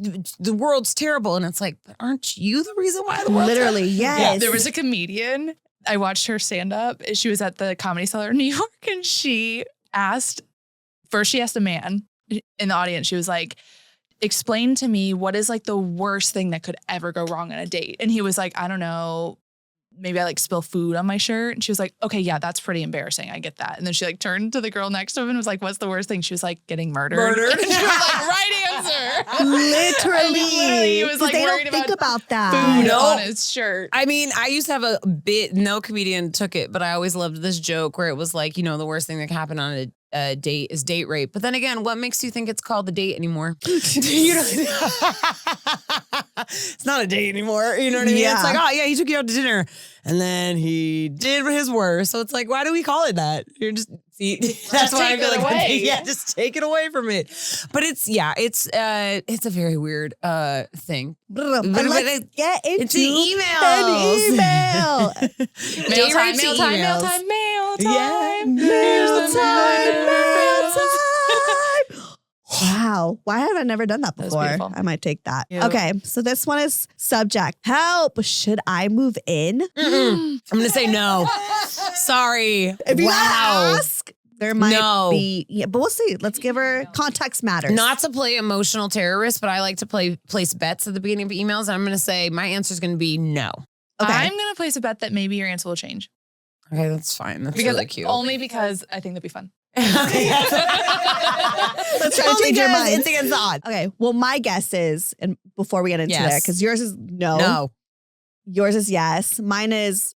Speaker 2: the world's terrible. And it's like, but aren't you the reason why the world's
Speaker 1: Literally,
Speaker 2: terrible?
Speaker 1: yes.
Speaker 3: There was a comedian. I watched her stand up. She was at the Comedy Cellar in New York, and she asked a man in the audience. She was like, explain to me what is like the worst thing that could ever go wrong on a date. And he was like, I don't know, maybe I like spill food on my shirt. And she was like, okay, yeah, that's pretty embarrassing. I get that. And then she like turned to the girl next to him and was like, what's the worst thing? She was like, getting murdered. And she was like, right answer.
Speaker 1: Literally.
Speaker 3: He was
Speaker 1: 'Cause
Speaker 3: like
Speaker 1: they
Speaker 3: worried
Speaker 1: don't think
Speaker 3: about
Speaker 1: about that.
Speaker 3: food
Speaker 2: No.
Speaker 3: on his shirt.
Speaker 2: I mean, I used to have a bit, no comedian took it, but I always loved this joke where it was like, the worst thing that can happen on a date is date rape. But then again, what makes you think it's called a date anymore? It's not a date anymore. You know what I mean?
Speaker 1: Yeah.
Speaker 2: It's like, oh yeah, he took you out to dinner and then he did his worst. So it's like, why do we call it that? You're just, see, that's why I
Speaker 3: take
Speaker 2: feel
Speaker 3: it
Speaker 2: like,
Speaker 3: away.
Speaker 2: yeah, just take it away from it. But it's a very weird thing.
Speaker 1: But
Speaker 2: But
Speaker 1: let's get into
Speaker 2: It's the
Speaker 1: an email.
Speaker 3: Mail
Speaker 2: Date
Speaker 3: time,
Speaker 2: rape to
Speaker 3: mail time, mail
Speaker 2: emails.
Speaker 3: time, mail time.
Speaker 2: Yeah.
Speaker 1: Mail time, mail
Speaker 3: time.
Speaker 1: Wow. Why have I never done that
Speaker 3: That was
Speaker 1: before?
Speaker 3: beautiful.
Speaker 1: I might take that.
Speaker 3: Yeah.
Speaker 1: Okay. So this one is subject. Help. Should I move in?
Speaker 2: I'm going to say no. Sorry.
Speaker 1: If you
Speaker 2: wow.
Speaker 1: gotta ask, there might
Speaker 2: No.
Speaker 1: be. Yeah, but we'll see. Let's give her context matters.
Speaker 2: Not to play emotional terrorist, but I like to place bets at the beginning of emails. And I'm going to say my answer is going to be no.
Speaker 1: Okay.
Speaker 3: I'm going to place a bet that maybe your answer will change.
Speaker 2: Okay, that's fine. That's
Speaker 3: Because
Speaker 2: really cute.
Speaker 3: Only because I think that'd be fun.
Speaker 1: Let's try to
Speaker 2: Only
Speaker 1: change your
Speaker 2: because
Speaker 1: mind.
Speaker 2: It's against the odds.
Speaker 1: Okay. Well, my guess is, and before we get into
Speaker 2: Yes.
Speaker 1: there, because yours is no.
Speaker 2: No.
Speaker 1: Yours is yes. Mine is,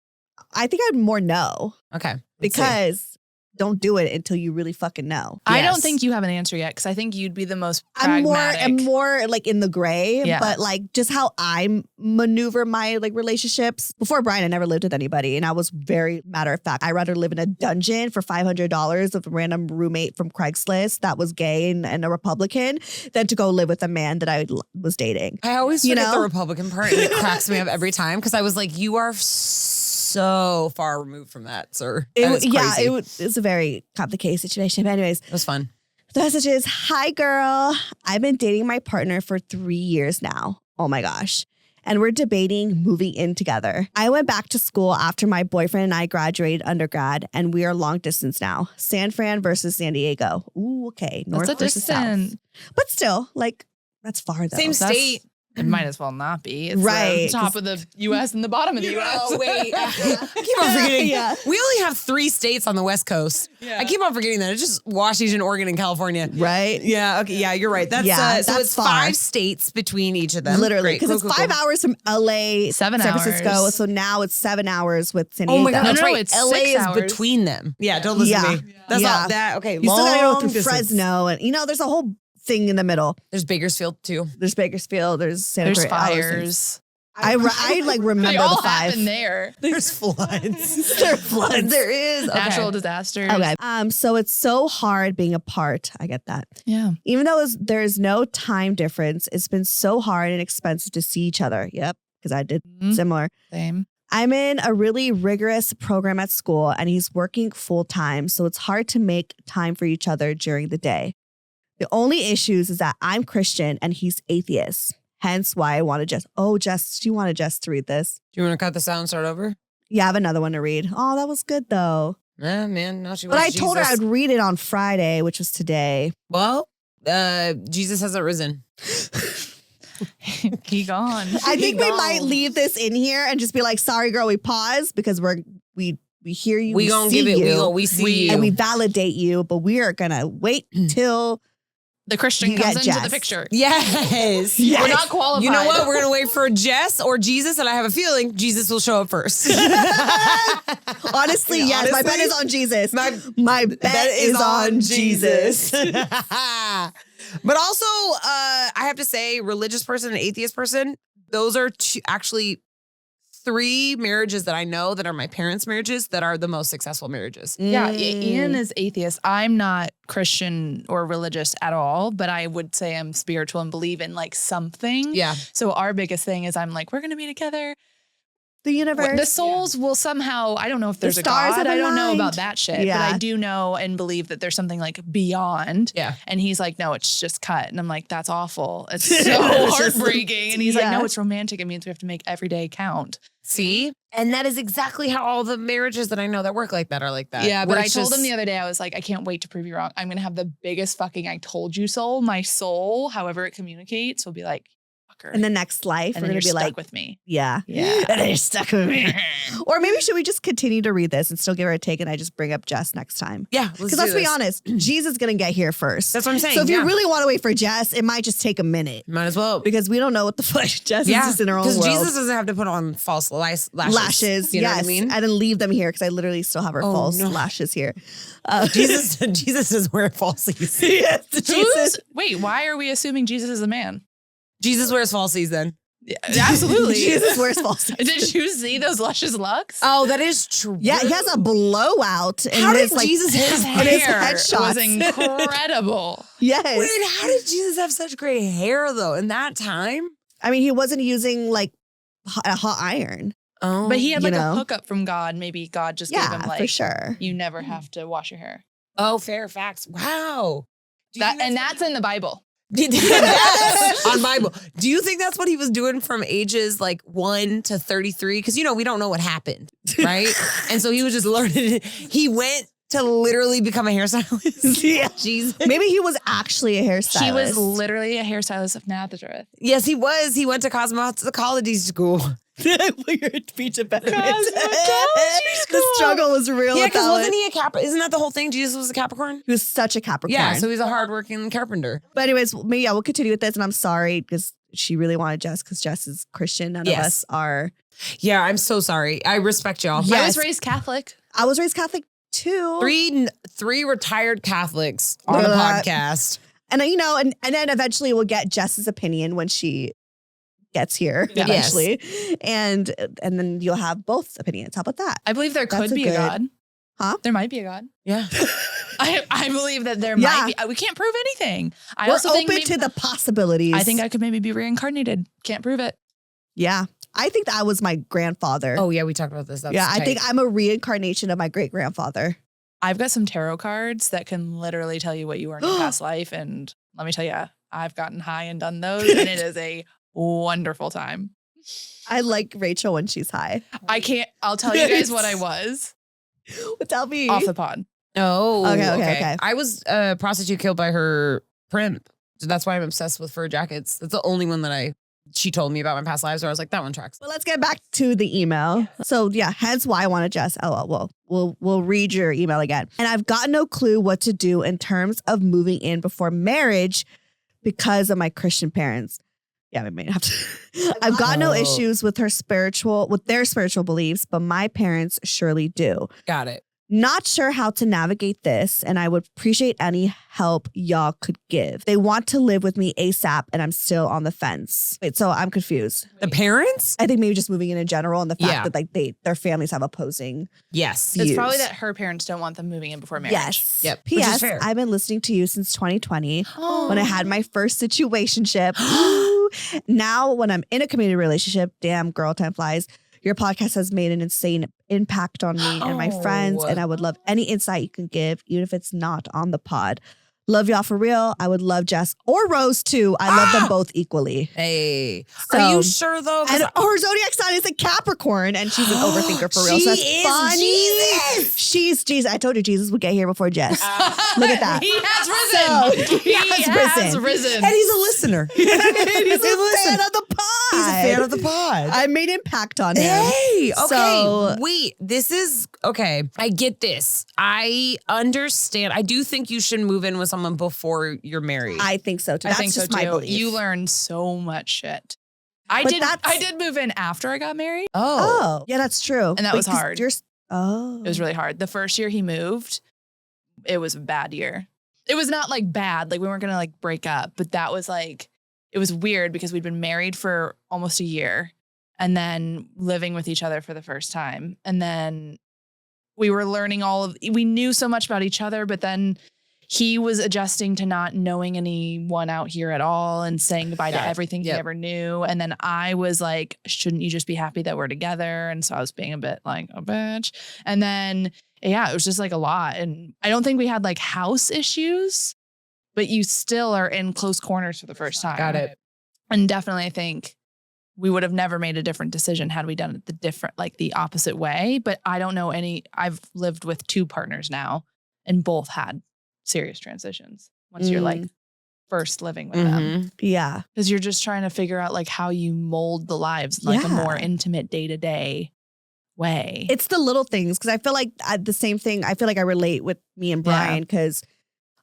Speaker 1: I think I'd more no.
Speaker 2: Okay. let's see.
Speaker 1: Because don't do it until you really fucking know.
Speaker 3: I don't
Speaker 2: Yes.
Speaker 3: think you have an answer yet because I think you'd be the most
Speaker 1: I'm
Speaker 3: pragmatic.
Speaker 1: more like in the gray,
Speaker 3: Yeah.
Speaker 1: but like just how I maneuver my like relationships. Before Brian, I never lived with anybody, and I was very matter of fact. I'd rather live in a dungeon for $500 with a random roommate from Craigslist that was gay and a Republican than to go live with a man that I was dating.
Speaker 2: I always
Speaker 1: You
Speaker 2: forget
Speaker 1: know?
Speaker 2: the Republican part and it cracks me up every time because I was like, you are so far removed from that, sir. That is crazy.
Speaker 1: It was a very complicated situation. But anyways,
Speaker 2: It was fun.
Speaker 1: the message is, hi, girl. I've been dating my partner for 3 years now. Oh my gosh. And we're debating moving in together. I went back to school after my boyfriend and I graduated undergrad, and we are long distance now. San Fran versus San Diego. Ooh, okay. North
Speaker 3: That's a
Speaker 1: versus south.
Speaker 3: distance.
Speaker 1: But still, like, that's far though.
Speaker 2: Same
Speaker 1: That's-
Speaker 2: state.
Speaker 3: It might as well not be. It's
Speaker 1: Right,
Speaker 3: the top of the U.S. and the bottom of the U.S.
Speaker 2: Oh, wait. I keep on forgetting.
Speaker 1: Yeah.
Speaker 2: We only have 3 states on the West Coast.
Speaker 3: Yeah.
Speaker 2: I keep on forgetting that. It's just Washington, Oregon, and California.
Speaker 1: Right?
Speaker 2: Yeah. Okay. Yeah, you're right. That's
Speaker 1: Yeah,
Speaker 2: so
Speaker 1: that's
Speaker 2: it's
Speaker 1: far.
Speaker 2: 5 states between each of them.
Speaker 1: Literally,
Speaker 2: Great.
Speaker 1: because
Speaker 2: Cool,
Speaker 1: it's
Speaker 2: cool,
Speaker 1: 5
Speaker 2: cool.
Speaker 1: hours from LA,
Speaker 3: 7
Speaker 1: San Francisco.
Speaker 3: hours.
Speaker 1: So now it's 7 hours with San
Speaker 2: Oh
Speaker 1: Diego.
Speaker 2: my God, that's
Speaker 3: No,
Speaker 2: right.
Speaker 3: it's
Speaker 2: LA
Speaker 3: 6
Speaker 2: is
Speaker 3: hours.
Speaker 2: between them. Yeah, don't listen
Speaker 1: Yeah.
Speaker 2: to me. That's
Speaker 1: Yeah.
Speaker 2: all that. Okay,
Speaker 1: You still gotta go
Speaker 2: long
Speaker 1: through
Speaker 2: distance.
Speaker 1: Fresno, and there's a whole thing in the middle.
Speaker 2: There's Bakersfield too.
Speaker 1: There's Bakersfield. There's Santa
Speaker 3: There's
Speaker 1: Cruz.
Speaker 3: fires.
Speaker 1: I like
Speaker 3: They
Speaker 1: remember
Speaker 3: all
Speaker 1: the 5.
Speaker 3: happen there.
Speaker 2: There's floods.
Speaker 1: There are floods.
Speaker 2: There is. Okay.
Speaker 3: Natural disasters.
Speaker 1: Okay. So it's so hard being apart. I get that.
Speaker 3: Yeah.
Speaker 1: Even though there's no time difference, it's been so hard and expensive to see each other. Yep. Because I did
Speaker 3: Mhm.
Speaker 1: similar.
Speaker 3: Same.
Speaker 1: I'm in a really rigorous program at school and he's working full time. So it's hard to make time for each other during the day. The only issues is that I'm Christian and he's atheist. Hence why I wanted Jess, do you want Jess to read this?
Speaker 2: Do you want to cut this out and start over?
Speaker 1: Yeah, I have another one to read. Oh, that was good though.
Speaker 2: Yeah, man. No, she was.
Speaker 1: But I told her I'd read it on Friday, which was today.
Speaker 2: Well, Jesus hasn't risen.
Speaker 3: He gone.
Speaker 1: I think we
Speaker 2: gone.
Speaker 1: might leave this in here and just be like, sorry, girl, we paused because we hear you.
Speaker 2: We gonna
Speaker 1: see
Speaker 2: give it.
Speaker 1: you,
Speaker 2: We see you.
Speaker 1: and we validate you, but we are gonna wait till
Speaker 3: The Christian
Speaker 1: You
Speaker 3: comes
Speaker 1: get
Speaker 3: into
Speaker 1: Jess.
Speaker 3: the picture.
Speaker 2: Yes.
Speaker 1: Yes.
Speaker 3: We're not qualified.
Speaker 2: You know what? We're gonna wait for Jess or Jesus, and I have a feeling Jesus will show up first.
Speaker 1: honestly, yes, my bet
Speaker 2: Honestly,
Speaker 1: is on Jesus.
Speaker 2: My
Speaker 1: bet is on Jesus.
Speaker 2: But also, I have to say, religious person and atheist person, those are actually 3 marriages that I know that are my parents' marriages that are the most successful marriages.
Speaker 3: Yeah, Ian is atheist. I'm not Christian or religious at all, but I would say I'm spiritual and believe in like something.
Speaker 2: Yeah.
Speaker 3: So our biggest thing is I'm like, we're going to be together.
Speaker 1: The universe.
Speaker 3: The souls will somehow, I don't know if there's a
Speaker 1: stars
Speaker 3: God.
Speaker 1: have
Speaker 3: I don't know
Speaker 1: aligned.
Speaker 3: about that shit,
Speaker 1: Yeah.
Speaker 3: but I do know and believe that there's something like beyond.
Speaker 2: Yeah.
Speaker 3: And he's like, no, it's just cut. And I'm like, that's awful. It's so
Speaker 1: It's just-
Speaker 3: heartbreaking. And he's like,
Speaker 1: Yeah.
Speaker 3: no, it's romantic. It means we have to make every day count.
Speaker 2: See? And that is exactly how all the marriages that I know that work like that are like that.
Speaker 3: Yeah, but
Speaker 2: Where
Speaker 3: I
Speaker 2: it's
Speaker 3: told him
Speaker 2: just-
Speaker 3: the other day, I was like, I can't wait to prove you wrong. I'm going to have the biggest fucking I told you soul. My soul, however it communicates, will be like, fucker.
Speaker 1: in the next life,
Speaker 3: and
Speaker 1: we're
Speaker 3: then
Speaker 1: gonna
Speaker 3: you're
Speaker 1: be
Speaker 3: stuck
Speaker 1: like,
Speaker 3: with me.
Speaker 1: yeah,
Speaker 3: Yeah.
Speaker 1: and then you're stuck with me. Or maybe should we just continue to read this and still give her a take, and I just bring up Jess next time?
Speaker 2: Yeah.
Speaker 1: Because let's be honest, Jesus is gonna get here first.
Speaker 2: That's what I'm saying.
Speaker 1: So if you
Speaker 2: yeah.
Speaker 1: really want to wait for Jess, it might just take a minute
Speaker 2: Might as well.
Speaker 1: because we don't know what the fuck Jess is
Speaker 2: Yeah.
Speaker 1: just in her own world.
Speaker 2: Because Jesus doesn't have to put on false lashes.
Speaker 1: Lashes,
Speaker 2: You know
Speaker 1: yes,
Speaker 2: what I mean?
Speaker 1: and then leave them here because I literally still have her
Speaker 2: Oh,
Speaker 1: false
Speaker 2: no.
Speaker 1: lashes here.
Speaker 2: Jesus doesn't wear falsies.
Speaker 1: yes, Jesus.
Speaker 3: Wait, why are we assuming Jesus is a man?
Speaker 2: Jesus wears falsies then.
Speaker 3: Yeah, absolutely.
Speaker 1: Jesus wears false.
Speaker 3: Did you see those luscious locks?
Speaker 2: Oh, that is true.
Speaker 1: Yeah, he has a blowout. And
Speaker 2: How did
Speaker 1: his, like,
Speaker 2: Jesus
Speaker 3: His
Speaker 2: have
Speaker 1: and his
Speaker 3: hair
Speaker 1: headshots.
Speaker 3: was incredible.
Speaker 1: Yes.
Speaker 2: Wait, how did Jesus have such great hair though in that time?
Speaker 1: I mean, he wasn't using like a hot iron.
Speaker 2: Oh,
Speaker 3: But he had
Speaker 1: You
Speaker 3: like
Speaker 1: know?
Speaker 3: a hookup from God. Maybe God just gave
Speaker 1: Yeah,
Speaker 3: him like,
Speaker 1: for sure.
Speaker 3: you never have to wash your hair.
Speaker 2: oh, fair facts. Wow. Do you
Speaker 3: That
Speaker 2: think
Speaker 3: and that's in the Bible.
Speaker 2: that's on Bible. Do you think that's what he was doing from ages like 1 to 33? Because we don't know what happened, right? And so he was just learning. He went to literally become a hairstylist.
Speaker 1: Yeah.
Speaker 2: Jesus.
Speaker 1: Maybe he was actually a hairstylist.
Speaker 3: He was literally a hairstylist of Nazareth.
Speaker 2: Yes, he was. He went to cosmetology school.
Speaker 1: Weird speech impediment.
Speaker 3: Cosmetology
Speaker 1: The struggle was real.
Speaker 2: Yeah,
Speaker 1: with
Speaker 2: because
Speaker 1: that
Speaker 2: wasn't
Speaker 1: one.
Speaker 2: he a Capricorn? Isn't that the whole thing? Jesus was a Capricorn?
Speaker 1: He was such a Capricorn.
Speaker 2: Yeah, so he's a hardworking carpenter.
Speaker 1: But anyways, maybe we'll continue with this. And I'm sorry because she really wanted Jess because Jess is Christian. None of
Speaker 2: Yes.
Speaker 1: us are.
Speaker 2: Yeah, I'm so sorry. I respect y'all.
Speaker 3: I
Speaker 1: Yes.
Speaker 3: was raised Catholic.
Speaker 1: I was raised Catholic too.
Speaker 2: Three retired Catholics on
Speaker 1: Look
Speaker 2: a
Speaker 1: at that.
Speaker 2: podcast.
Speaker 1: And and then eventually we'll get Jess's opinion when she gets here
Speaker 3: Yeah.
Speaker 1: eventually. And then you'll have both opinions. How about that?
Speaker 3: I believe there
Speaker 1: That's
Speaker 3: could
Speaker 1: a
Speaker 3: be a
Speaker 1: good-
Speaker 3: God.
Speaker 1: Huh?
Speaker 3: There might be a God.
Speaker 2: Yeah.
Speaker 3: I believe that there
Speaker 1: Yeah.
Speaker 3: might be. We can't prove anything. I
Speaker 1: We're
Speaker 3: also think
Speaker 1: open
Speaker 3: maybe-
Speaker 1: to the possibilities.
Speaker 3: I think I could maybe be reincarnated. Can't prove it.
Speaker 1: Yeah. I think that was my grandfather.
Speaker 2: Oh, yeah, we talked about this. That's
Speaker 1: yeah, I
Speaker 2: tight.
Speaker 1: think I'm a reincarnation of my great grandfather.
Speaker 3: I've got some tarot cards that can literally tell you what you were in your past life. And let me tell you, I've gotten high and done those. And it is a wonderful time.
Speaker 1: I like Rachel when she's high.
Speaker 3: I'll tell you guys what I was
Speaker 1: Tell me.
Speaker 3: off the pod.
Speaker 2: Oh,
Speaker 1: Okay.
Speaker 2: I was a prostitute killed by her primp. So that's why I'm obsessed with fur jackets. That's the only one that I she told me about my past lives where I was like, that one tracks.
Speaker 1: But let's get back to the email. So yeah, hence why I want to just, we'll read your email again. And I've got no clue what to do in terms of moving in before marriage because of my Christian parents. Yeah, I may have to. I've got no issues with their spiritual beliefs, but my parents surely do.
Speaker 2: Got it.
Speaker 1: Not sure how to navigate this, and I would appreciate any help y'all could give. They want to live with me ASAP, and I'm still on the fence. Wait, so I'm confused.
Speaker 2: The parents?
Speaker 1: I think maybe just moving in general, and the fact that like their families have opposing.
Speaker 2: Yes.
Speaker 1: views.
Speaker 3: It's probably that her parents don't want them moving in before marriage.
Speaker 1: Yes.
Speaker 2: Yep. Which is
Speaker 1: P.S.
Speaker 2: fair.
Speaker 1: I've been listening to you since 2020 when I had my first situationship. Now, when I'm in a committed relationship, damn, girl, time flies. Your podcast has made an insane impact on me and my friends, and I would love any insight you can give, even if it's not on the pod. Love y'all for real. I would love Jess or Rose too. I love them both equally.
Speaker 2: Hey.
Speaker 1: So-
Speaker 2: Are you sure though? 'Cause
Speaker 1: And her zodiac sign is a Capricorn, and she's an overthinker for real.
Speaker 2: She
Speaker 1: So that's
Speaker 2: is
Speaker 1: funny.
Speaker 2: Jesus.
Speaker 1: She's Jesus. I told you Jesus would get here before Jess. Look at that.
Speaker 3: He has risen.
Speaker 1: So, he has risen.
Speaker 5: And he's a listener.
Speaker 1: He's a fan of the pod.
Speaker 5: He's a fan of the pod.
Speaker 1: I made impact on him.
Speaker 2: Hey, okay.
Speaker 1: So-
Speaker 2: Wait, this is okay. I get this. I understand. I do think you should move in with someone before you're married.
Speaker 1: I think so too.
Speaker 3: I
Speaker 1: That's
Speaker 3: think so
Speaker 1: just my
Speaker 3: too.
Speaker 1: belief.
Speaker 3: You learn so much shit. I
Speaker 1: But
Speaker 3: did.
Speaker 1: that's-
Speaker 3: I did move in after I got married.
Speaker 1: Oh, yeah, that's true.
Speaker 3: And that was hard.
Speaker 1: It
Speaker 3: was really hard. The first year he moved, it was a bad year. It was not like bad, like we weren't gonna like break up, but that was like, it was weird because we'd been married for almost a year and then living with each other for the first time. And then we were learning we knew so much about each other, but then he was adjusting to not knowing anyone out here at all and saying goodbye to everything he ever knew. And then I was like, shouldn't you just be happy that we're together? And so I was being a bit like a bitch. And then, yeah, it was just like a lot. And I don't think we had like house issues, but you still are in close corners for the first time.
Speaker 2: Got it.
Speaker 3: And definitely I think we would have never made a different decision had we done it the opposite way. But I don't know I've lived with 2 partners now and both had serious transitions once you're like first living with them.
Speaker 1: Yeah.
Speaker 3: Because you're just trying to figure out like how you mold the lives in like a more intimate day-to-day way.
Speaker 1: It's the little things, because I feel like the same thing. I feel like I relate with me and Brian because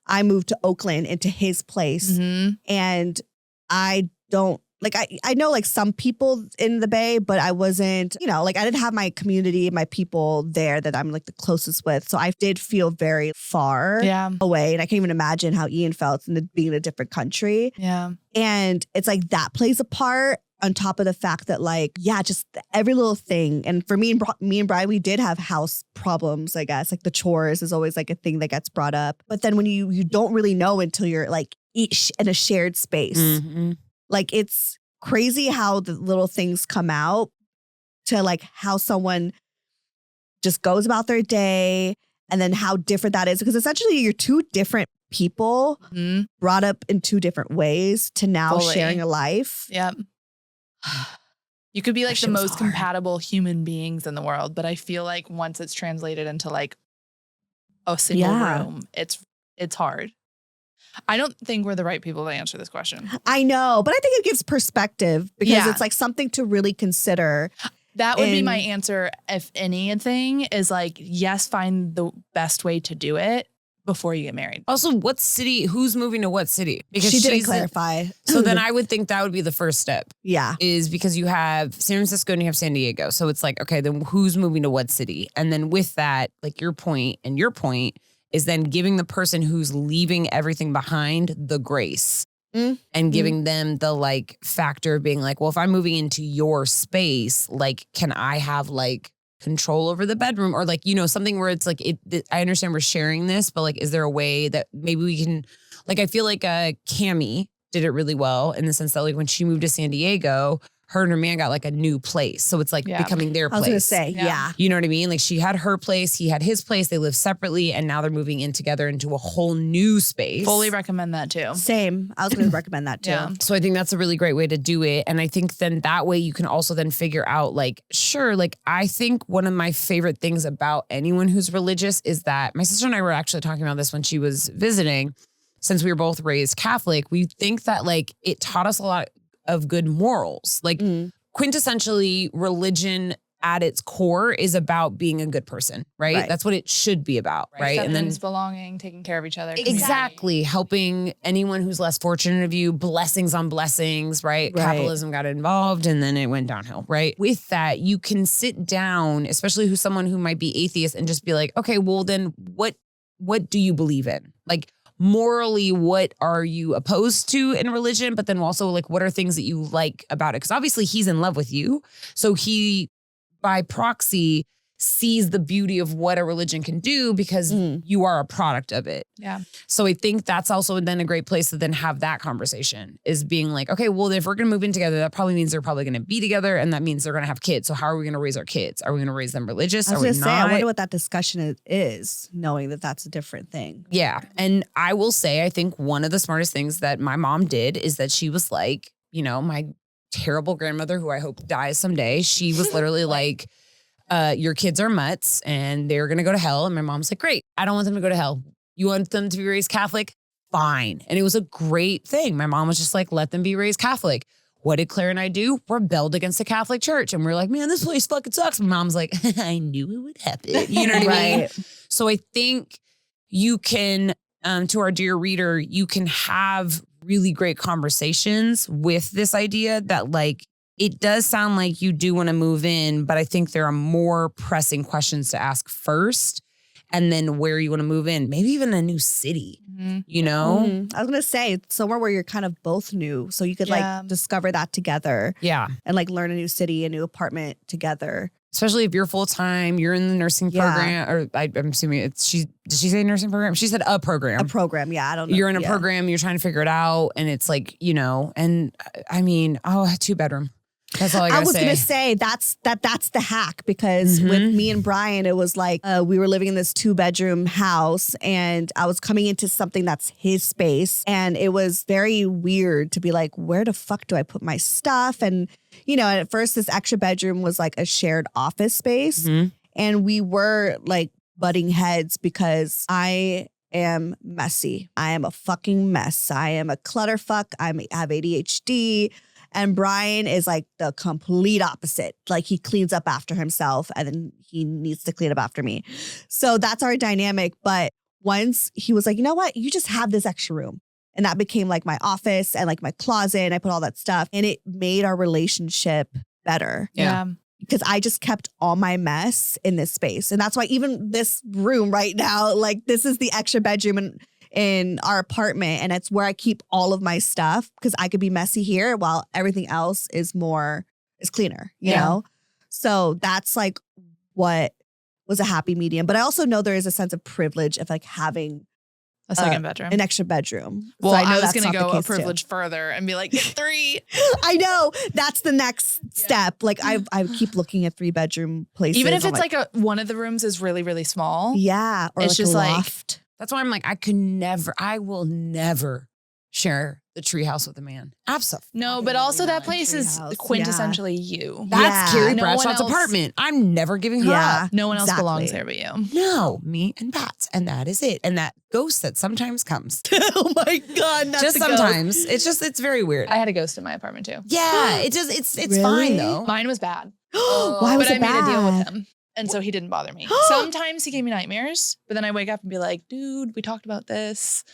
Speaker 1: I moved to Oakland into his place, and I don't like I know like some people in the Bay, but I wasn't, like I didn't have my community, my people there that I'm like the closest with. So I did feel very far away, and I can't even imagine how Ian felt being in a different country.
Speaker 3: Yeah.
Speaker 1: And it's like that plays a part on top of the fact that like, just every little thing. And for me and Brian, we did have house problems, I guess. Like the chores is always like a thing that gets brought up. But then when you don't really know until you're like each in a shared space, like it's crazy how the little things come out to like how someone just goes about their day, and then how different that is. Because essentially you're 2 different people brought up in 2 different ways to now sharing a life.
Speaker 3: Yep. You could be like the most compatible human beings in the world, but I feel like once it's translated into like a single room, it's hard. I don't think we're the right people to answer this question.
Speaker 1: I know, but I think it gives perspective because it's like something to really consider.
Speaker 3: That would be my answer. If anything is like, yes, find the best way to do it before you get married.
Speaker 2: Also, what city? Who's moving to what city? Because
Speaker 1: She didn't
Speaker 2: she's
Speaker 1: clarify.
Speaker 2: So then I would think that would be the first step.
Speaker 1: Yeah.
Speaker 2: Is because you have San Francisco and you have San Diego. So it's like, okay, then who's moving to what city? And then with that, like your point is then giving the person who's leaving everything behind the grace and giving them the like factor of being like, well, if I'm moving into your space, like, can I have like control over the bedroom or like, something where it's like, I understand we're sharing this, but like, is there a way that maybe we can, like, I feel like Cammie did it really well in the sense that like when she moved to San Diego, her and her man got like a new place. So it's like becoming their place.
Speaker 1: I was going to say, yeah.
Speaker 2: You know what I mean? Like she had her place, he had his place, they live separately, and now they're moving in together into a whole new space.
Speaker 3: Fully recommend that too.
Speaker 1: Same. I was going to recommend that too.
Speaker 3: Yeah.
Speaker 2: So I think that's a really great way to do it. And I think then that way you can also then figure out like, sure, like I think one of my favorite things about anyone who's religious is that my sister and I were actually talking about this when she was visiting. Since we were both raised Catholic, we think that like it taught us a lot of good morals. Like quintessentially religion at its core is about being a good person, right? That's what it should be about, right?
Speaker 3: And
Speaker 2: then
Speaker 3: belonging, taking care of each other.
Speaker 2: exactly helping anyone who's less fortunate of you, blessings on blessings, right? Capitalism got involved and then it went downhill, right? With that, you can sit down, especially who's someone who might be atheist, and just be like, okay, well then what do you believe in? Like morally, what are you opposed to in religion? But then also like, what are things that you like about it? Because obviously he's in love with you. So he, by proxy, sees the beauty of what a religion can do because you are a product of it.
Speaker 3: Yeah.
Speaker 2: So I think that's also then a great place to then have that conversation, is being like, okay, well, if we're going to move in together, that probably means they're probably going to be together. And that means they're going to have kids. So how are we going to raise our kids? Are we going to raise them religious?
Speaker 1: I was
Speaker 2: Are we
Speaker 1: going to say,
Speaker 2: not?
Speaker 1: I wonder what that discussion is, knowing that that's a different thing.
Speaker 2: Yeah. And I will say, I think one of the smartest things that my mom did is that she was like, you know, my terrible grandmother, who I hope dies someday, she was literally like, your kids are mutts and they're going to go to hell. And my mom's like, great. I don't want them to go to hell. You want them to be raised Catholic? Fine. And it was a great thing. My mom was just like, let them be raised Catholic. What did Claire and I do? Rebelled against the Catholic Church. And we're like, man, this place fucking sucks. My mom's like, I knew it would happen. You know what I mean? So I think you can, to our dear reader, you can have really great conversations with this idea that like, it does sound like you do want to move in, but I think there are more pressing questions to ask first, and then where you want to move in, maybe even a new city, you know?
Speaker 1: I was going to say somewhere where you're kind of both new. So you could like discover that together.
Speaker 2: Yeah.
Speaker 1: And like learn a new city, a new apartment together.
Speaker 2: Especially if you're full-time, you're in the nursing program, or I'm assuming did she say nursing program? She said a program.
Speaker 1: A program, yeah, I don't know.
Speaker 2: You're in a program, you're trying to figure it out, and it's like, you know, and I mean, a 2-bedroom. That's all I gotta say.
Speaker 1: I was going to say that's the hack, because with me and Brian, it was like we were living in this 2-bedroom house and I was coming into something that's his space. And it was very weird to be like, where the fuck do I put my stuff? And, you know, at first this extra bedroom was like a shared office space. And we were like butting heads because I am messy. I am a fucking mess. I am a clutterfuck. I have ADHD. And Brian is like the complete opposite. Like he cleans up after himself and then he needs to clean up after me. So that's our dynamic. But once he was like, you know what? You just have this extra room. And that became like my office and like my closet. And I put all that stuff. And it made our relationship better.
Speaker 3: Yeah.
Speaker 1: Because I just kept all my mess in this space. And that's why even this room right now, like this is the extra bedroom in our apartment, and it's where I keep all of my stuff because I could be messy here while everything else is cleaner, you know? So that's like what was a happy medium. But I also know there is a sense of privilege of like having
Speaker 3: a second bedroom,
Speaker 1: an extra bedroom.
Speaker 3: Well,
Speaker 1: so
Speaker 3: I was
Speaker 1: that's
Speaker 3: going to
Speaker 1: not
Speaker 3: go
Speaker 1: the
Speaker 3: a
Speaker 1: case, too.
Speaker 3: privilege further and be like, get 3.
Speaker 1: I know that's the next step. Like I keep looking at 3-bedroom places.
Speaker 3: Even if it's like one of the rooms is really, really small.
Speaker 1: Yeah. Or
Speaker 3: it's
Speaker 1: like
Speaker 3: just
Speaker 1: a
Speaker 3: like,
Speaker 1: loft.
Speaker 2: That's why I'm like, I will never share the treehouse with a man. Absolutely.
Speaker 3: No, but also that place is
Speaker 1: treehouse,
Speaker 3: quintessentially you.
Speaker 2: That's Carrie
Speaker 3: No one
Speaker 2: Bradshaw's
Speaker 3: else-
Speaker 2: apartment. I'm never giving her up.
Speaker 3: No one else
Speaker 1: Exactly.
Speaker 3: belongs there but you.
Speaker 2: No, me and Bats. And that is it. And that ghost that sometimes comes.
Speaker 1: Oh my God. Not
Speaker 2: Just
Speaker 1: the ghost.
Speaker 2: sometimes. It's very weird.
Speaker 3: I had a ghost in my apartment too.
Speaker 2: Yeah, it's
Speaker 1: Really?
Speaker 2: fine though.
Speaker 3: Mine was bad.
Speaker 1: Why was
Speaker 3: but I
Speaker 1: it
Speaker 3: made a deal with
Speaker 1: bad?
Speaker 3: him. And so he didn't bother me. Sometimes he gave me nightmares, but then I wake up and be like, dude, we talked about this.